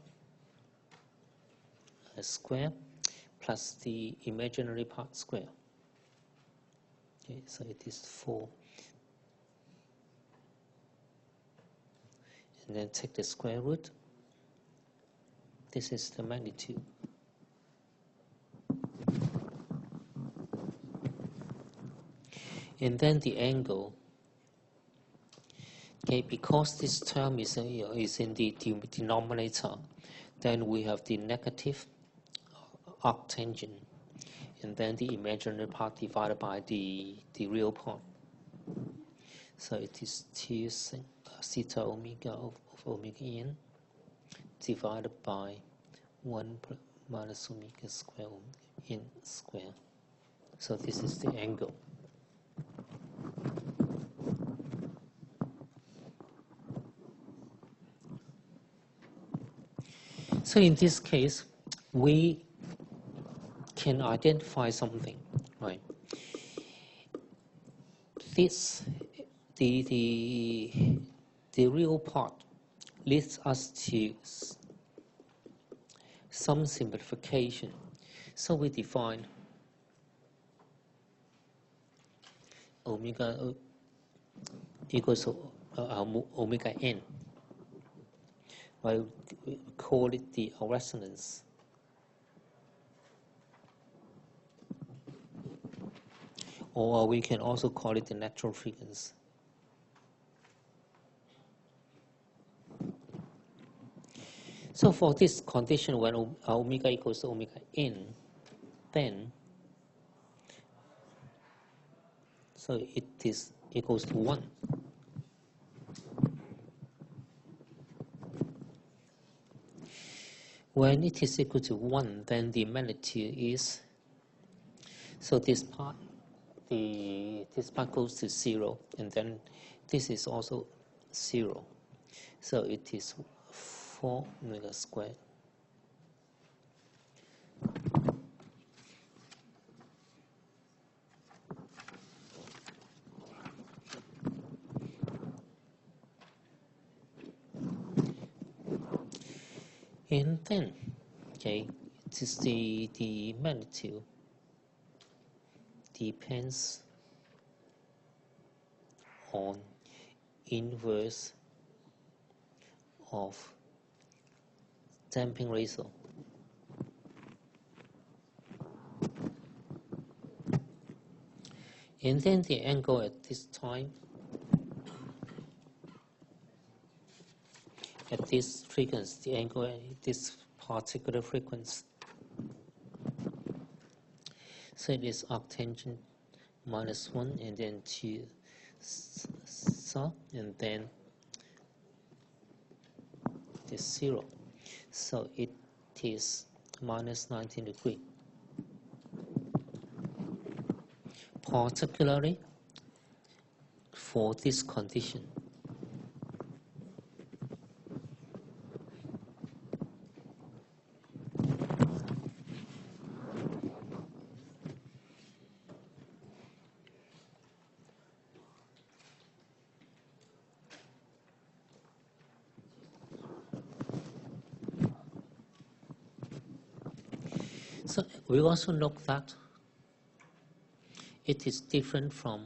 square, plus the imaginary part square. Okay, so it is 4. And then take the square root. This is the magnitude. And then the angle. Okay, because this term is in the denominator, then we have the negative arctangent, and then the imaginary part divided by the real part. So it is 2 theta omega of omega n divided by 1 minus omega square n square. So this is the angle. So in this case, we can identify something, right? This, the real part leads us to some simplification. So we define omega equals to omega n. We call it the resonance. Or we can also call it the natural frequency. So for this condition, when omega equals to omega n, then so it is equals to 1. When it is equal to 1, then the magnitude is, so this part goes to 0, and then this is also 0. So it is 4 omega squared. And then, okay, it is the magnitude depends on inverse of damping ratio. And then the angle at this time, at this frequency, the angle at this particular frequency. So it is arctangent minus 1 and then 2 so, and then it is 0. So it is minus 19 degrees. Particularly for this condition. So we also note that it is different from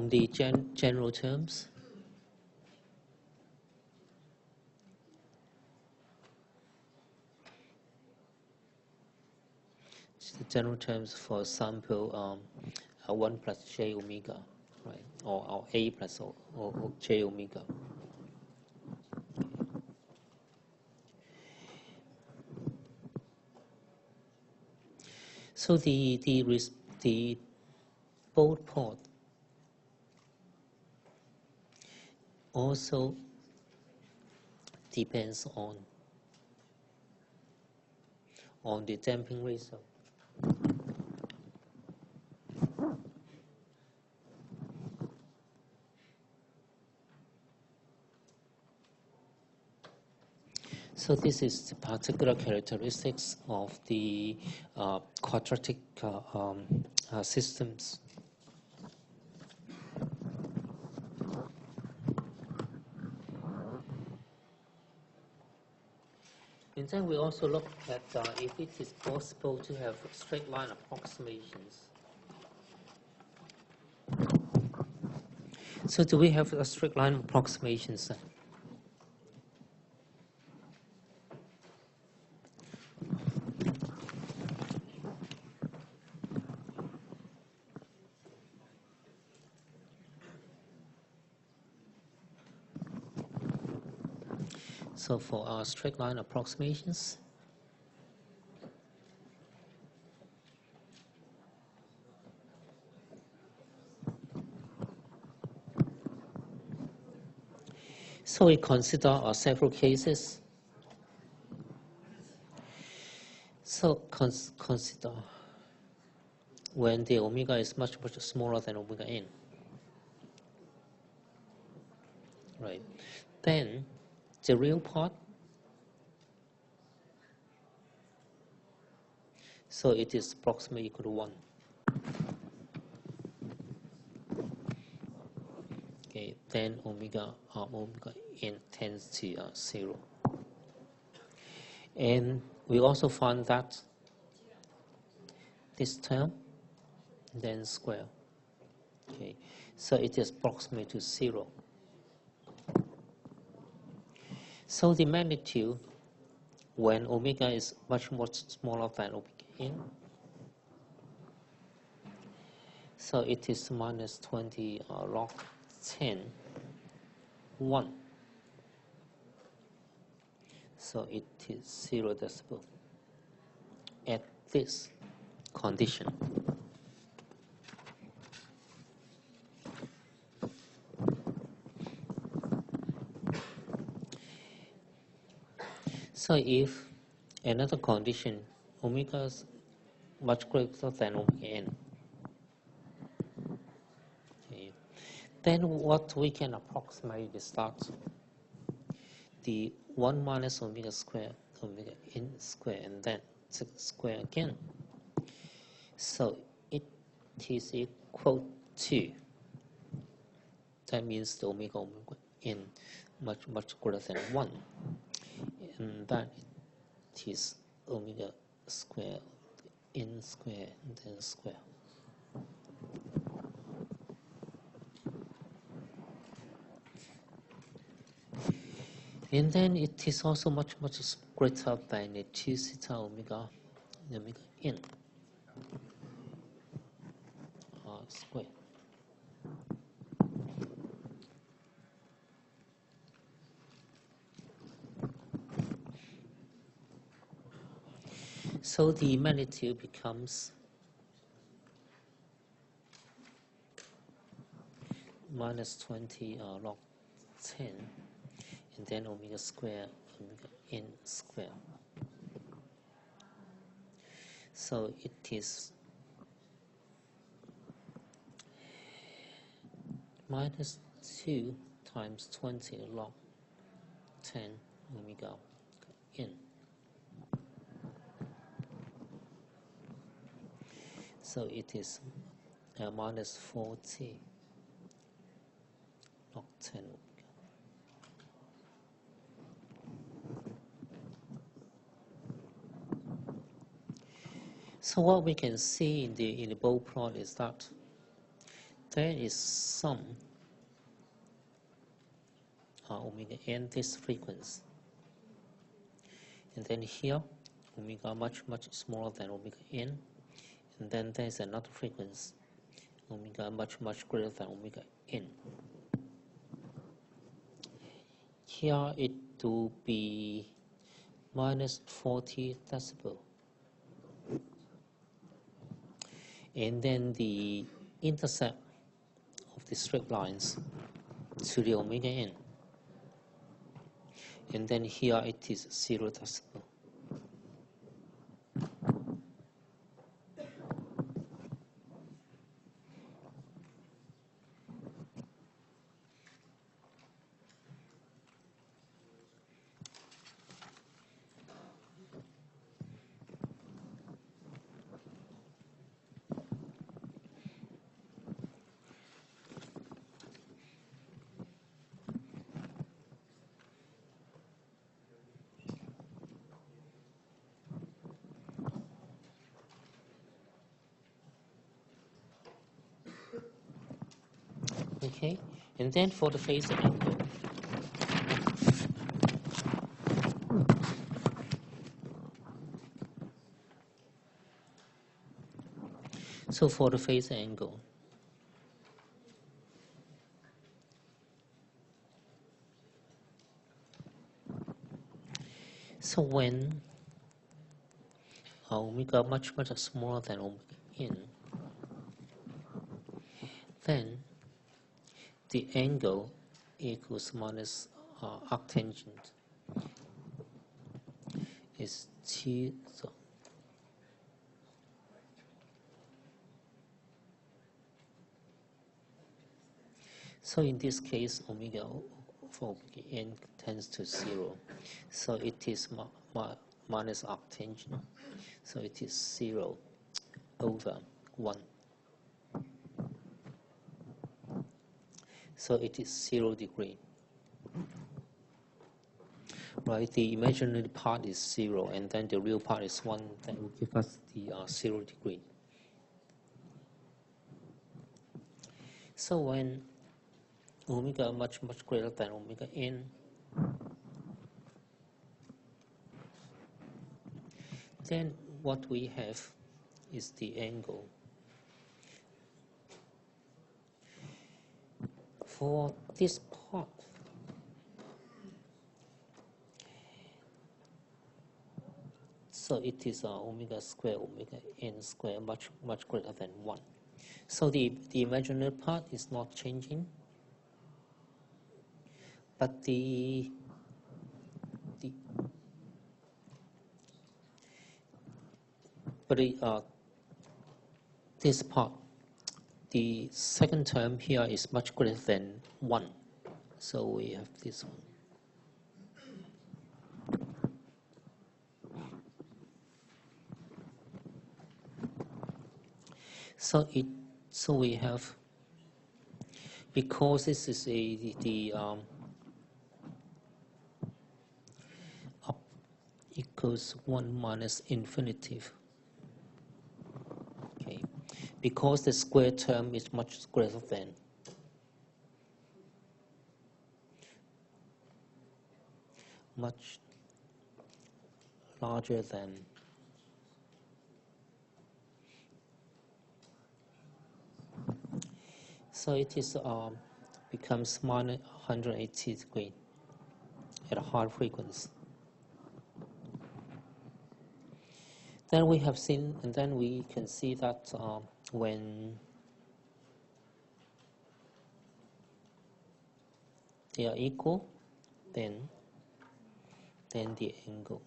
the general terms. The general terms, for example, 1 plus j omega, right? Or a plus or j omega. So the both port also depends on the damping ratio. So this is the particular characteristics of the quadratic systems. And then we also look at if it is possible to have straight line approximations. So do we have a straight line approximations? So for our straight line approximations, so we consider several cases. So consider when the omega is much smaller than omega n, right? Then the real part, so it is approximately equal to 1. Okay, then omega n tends to 0. And we also found that this term, then square. Okay, so it is approximate to 0. So the magnitude when omega is much smaller than omega n, so it is minus 20 log 10, 1. So it is 0 decibel at this condition. So if another condition, omega is much greater than omega n, okay, then what we can approximate is that the 1 minus omega square, omega n square, and then 6 square again. So it is equal to, that means the omega n much greater than 1. And that is omega square, n square, and then square. And then it is also much greater than the 2 theta omega n square. So the magnitude becomes minus 20 log 10, and then omega square, omega n square. So it is minus 2 times 20 log 10 omega n. So it is minus 40 log 10 omega. So what we can see in the bow plot is that there is some omega n this frequency, and then here omega much smaller than omega n, and then there's another frequency omega much greater than omega n. Here it will be minus 40 decibel, and then the intercept of the straight lines to the omega n, and then here it is 0 decibel. Okay, and then for the phase angle, so for the phase angle, so when omega much smaller than omega n, then the angle equals minus arctangent is T. So in this case, omega for omega n tends to 0. So it is minus arctangent. So it is 0 over 1. So it is 0 degree. Right, the imaginary part is 0, and then the real part is 1. That will give us the 0 degree. So when omega much greater than omega n, then what we have is the angle. For this part, so it is omega square, omega n square, much greater than 1. So the imaginary part is not changing, but this part, the second term here is much greater than 1. So we have this one. So we have, because this is up equals 1 minus infinitive. Okay, because the square term is much greater than. Much larger than. So it is becomes minus 180 degree at a high frequency. Then we have seen, and then we can see that when they are equal, then the angle.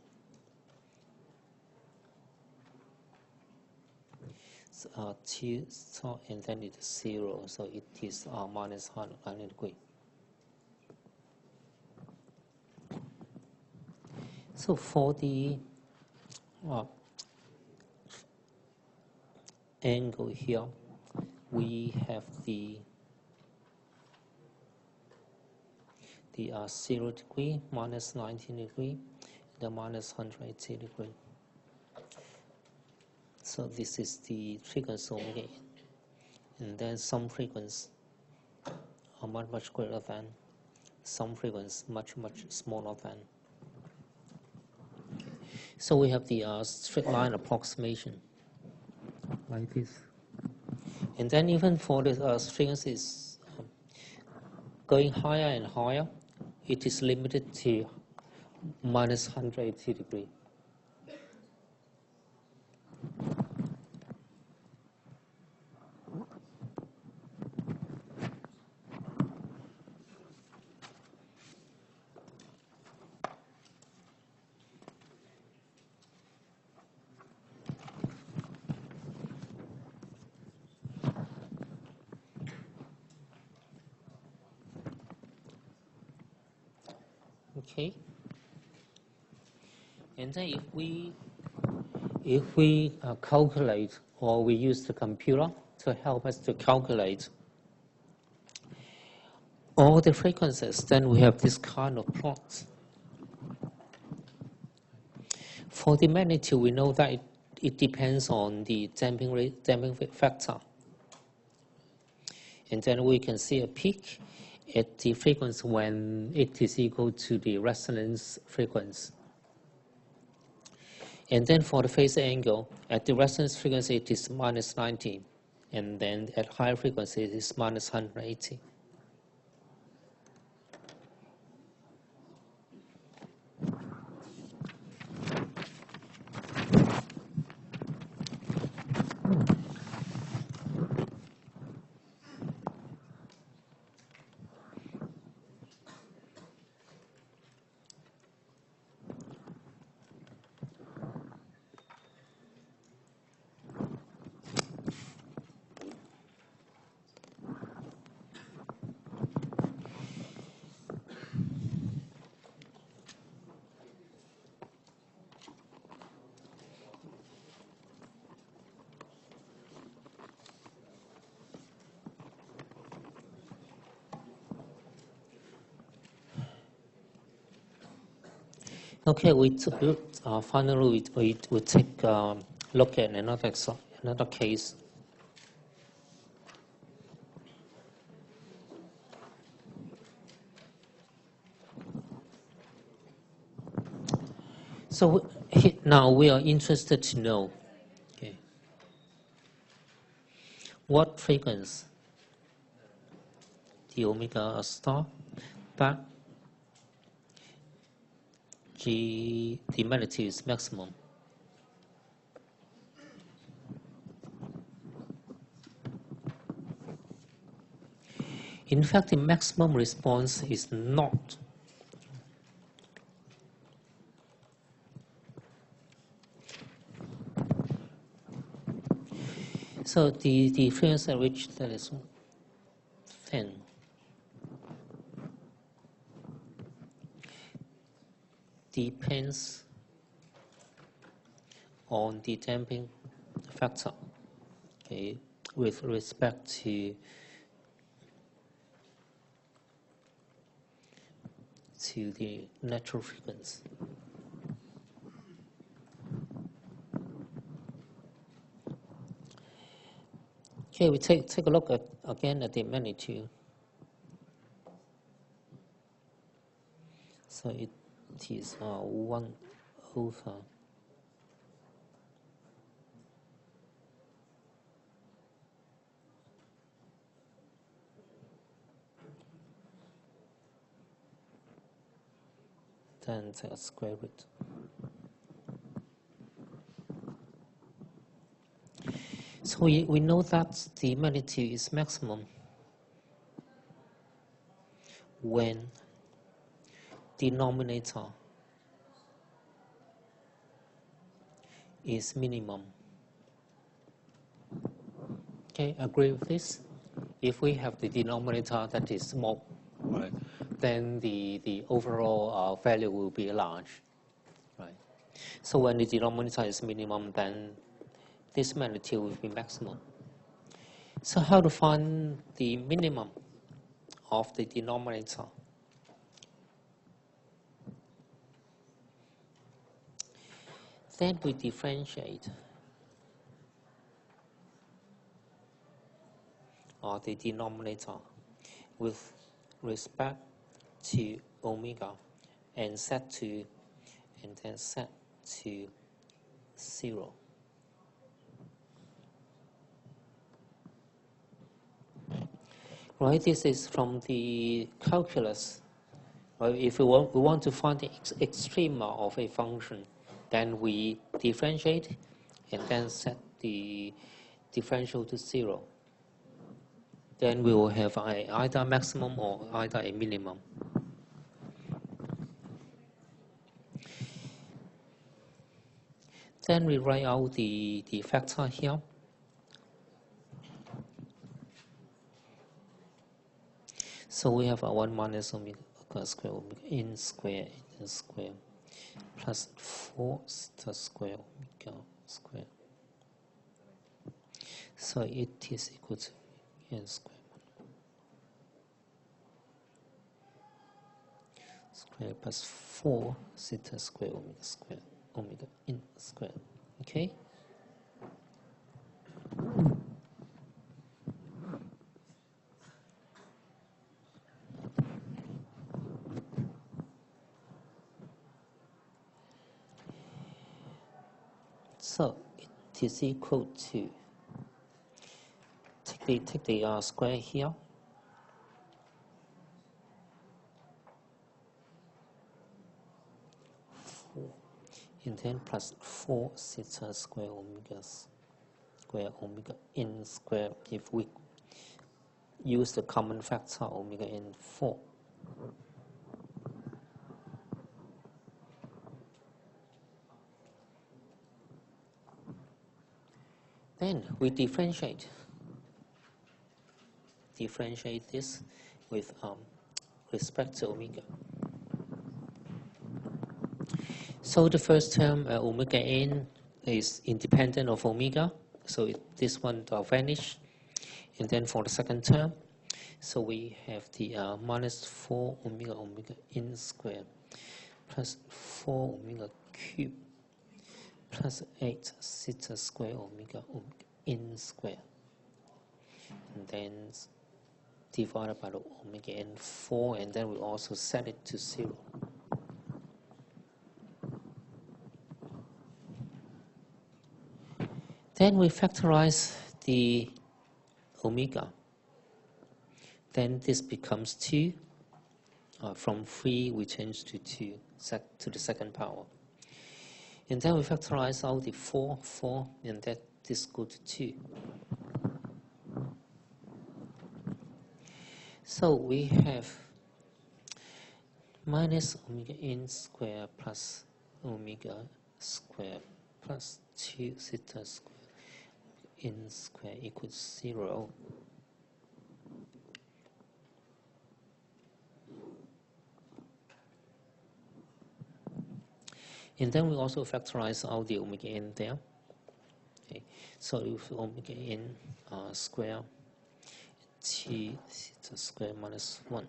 So and then it is 0, so it is minus 100 degree. So for the angle here, we have the 0 degree, minus 90 degree, the minus 180 degree. So this is the frequency omega, and then some frequencies are much greater than, some frequencies much smaller than. Okay. So we have the straight line approximation like this, and then even for the frequencies going higher and higher, it is limited to minus 180 degrees. Okay, and then if we calculate, or we use the computer to help us to calculate all the frequencies, then we have this kind of plots. For the magnitude, we know that it depends on the damping factor, and then we can see a peak at the frequency when it is equal to the resonance frequency. And then for the phase angle, at the resonance frequency it is minus 90, and then at higher frequency it is minus 180. Okay, finally we take a look at another case. So now we are interested to know, okay, what frequency the omega star, but the magnitude is maximum. In fact, the maximum response is not. So the frequency at which that is thin depends on the damping factor, okay, with respect to the natural frequency. Okay, we take a look again at the magnitude. So it is 1 over then the square root. So we know that the magnitude is maximum when denominator is minimum. Okay, agree with this? If we have the denominator that is small, right, then the overall value will be large, right? So when the denominator is minimum, then this magnitude will be maximum. So how to find the minimum of the denominator? Then we differentiate or the denominator with respect to omega and set to 0. Right, this is from the calculus. Right, if we want to find the extrema of a function, then we differentiate and then set the differential to 0. Then we will have either maximum or either a minimum. Then we write out the factor here. So we have 1 minus omega square omega n square plus 4 theta square omega square. So it is equal to n square plus 4 theta square omega n square. Okay. So it is equal to, take the square here. And then plus 4 theta square omega n square if we use the common factor omega n 4. Then we differentiate this with respect to omega. So the first term, omega n, is independent of omega, so this one vanish. And then for the second term, so we have the minus 4 omega n square plus 4 omega cube plus 8 theta square omega n square, and then divided by the omega n 4, and then we also set it to 0. Then we factorize the omega. Then this becomes 2. From 3 we change to 2, set to the second power. And then we factorize out the 4, and that this goes to 2. So we have minus omega n square plus omega square plus 2 theta square n square equals 0. And then we also factorize out the omega n there. Okay. So if omega n square 2 theta square minus 1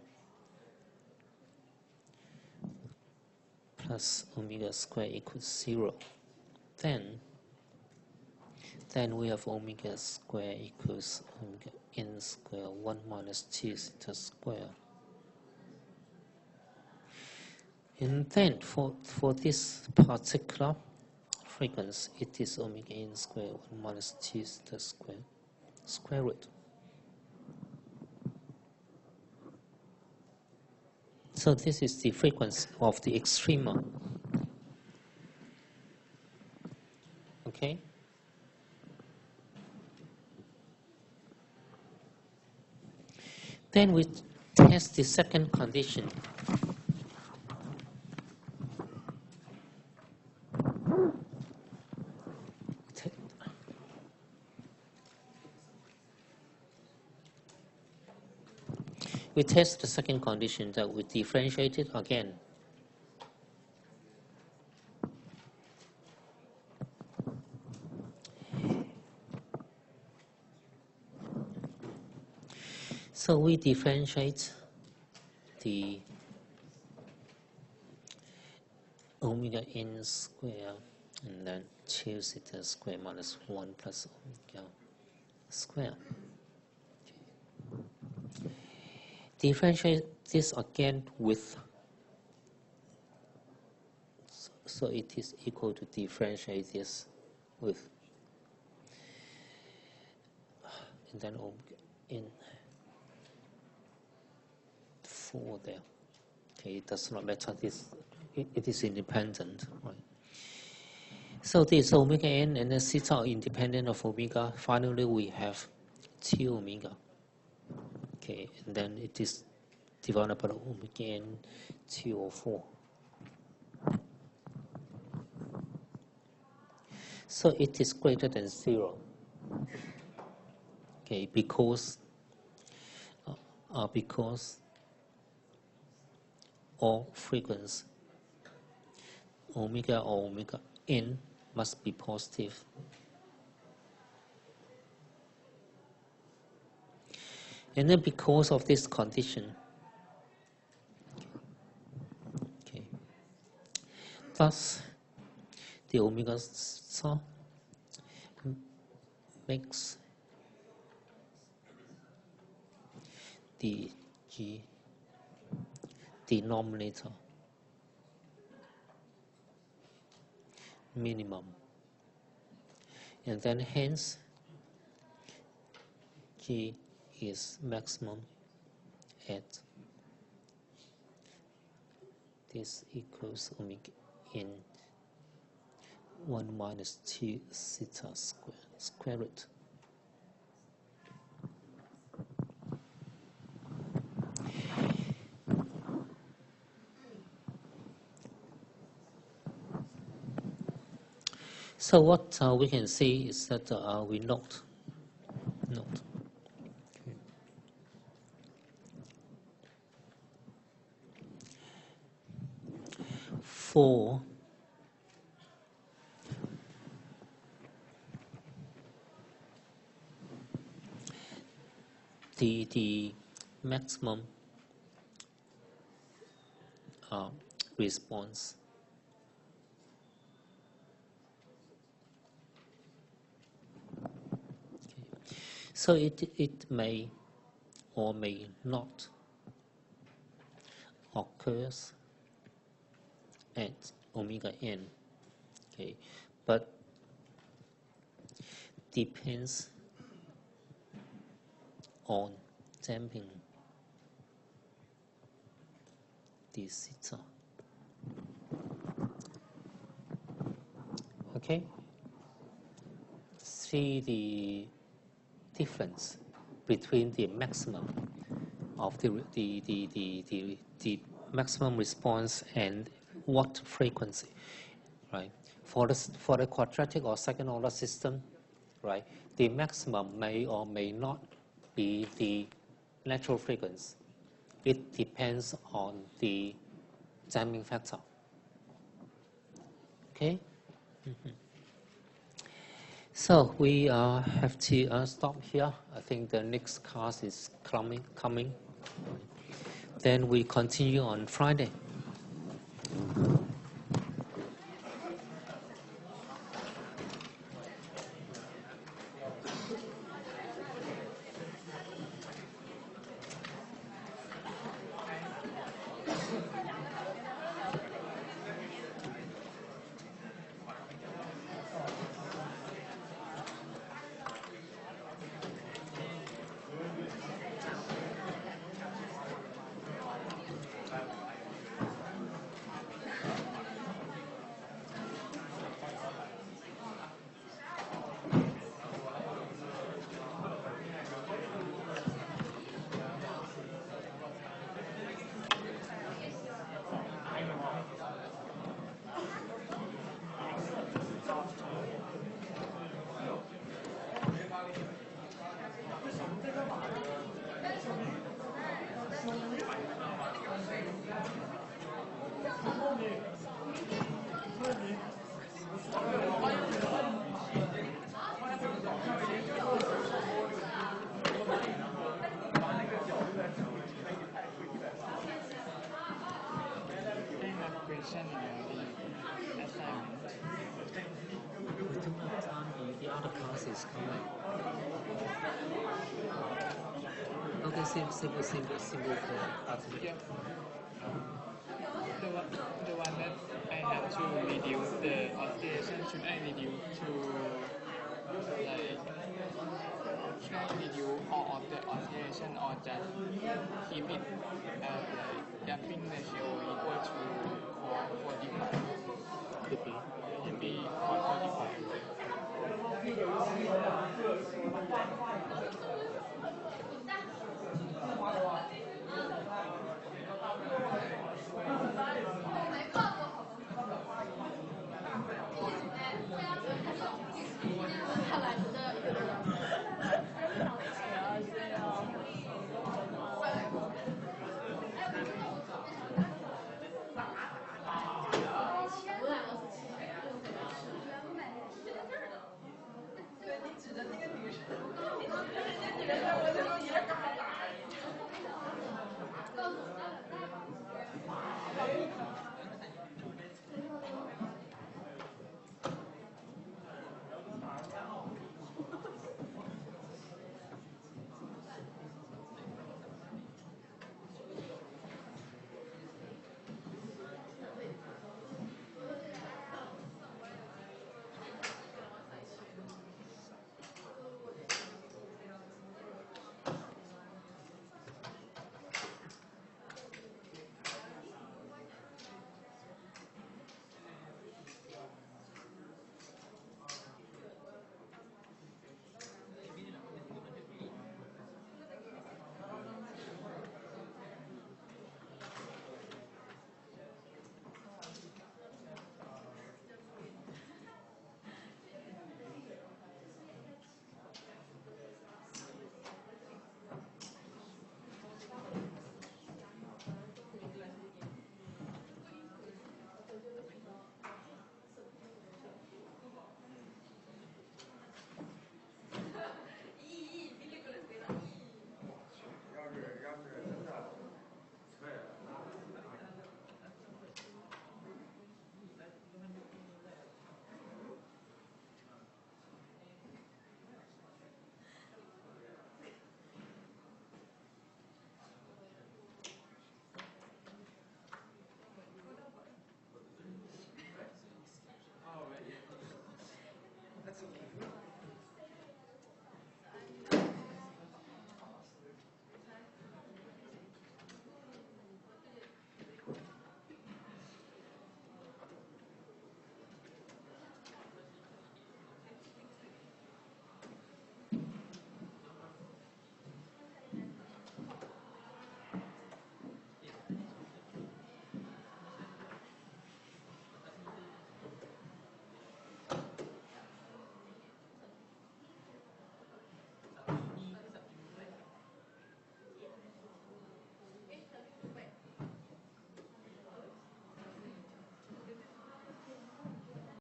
plus omega square equals 0, then we have omega square equals omega n square 1 minus 2 theta square. And then for this particular frequency, it is omega n square 1 minus 2 theta square root. So this is the frequency of the extrema. Okay. Then we test the second condition. We test the second condition that we differentiate it again. So we differentiate the omega n square and then 2 theta square minus 1 plus omega square. differentiate this again with, so it is equal to differentiate this with, and then omega in 4 there. Okay, it does not matter, it is independent, right? So this omega n and then theta are independent of omega. Finally, we have T omega. Okay, and then it is divided by omega n T over 4. So it is greater than 0. Okay, because all frequency omega or omega n must be positive. And then because of this condition, okay, thus the omega star makes the G denominator minimum, and then hence G is maximum at this equals omega n 1 minus 2 theta square root. So what we can see is that we note. Okay. For the maximum response, so it may or may not occurs at omega n, okay, but depends on damping d theta. Okay, see the difference between the maximum of the maximum response and what frequency, right? For the quadratic or second order system, right, the maximum may or may not be the natural frequency. It depends on the damping factor. Okay. So we have to stop here. I think the next class is coming. Then we continue on Friday. The other class is coming. Okay, simple code. Yeah. The one that I have to reduce the oscillation, should I reduce to like should I reduce all of the oscillation or just keep it as like damping ratio?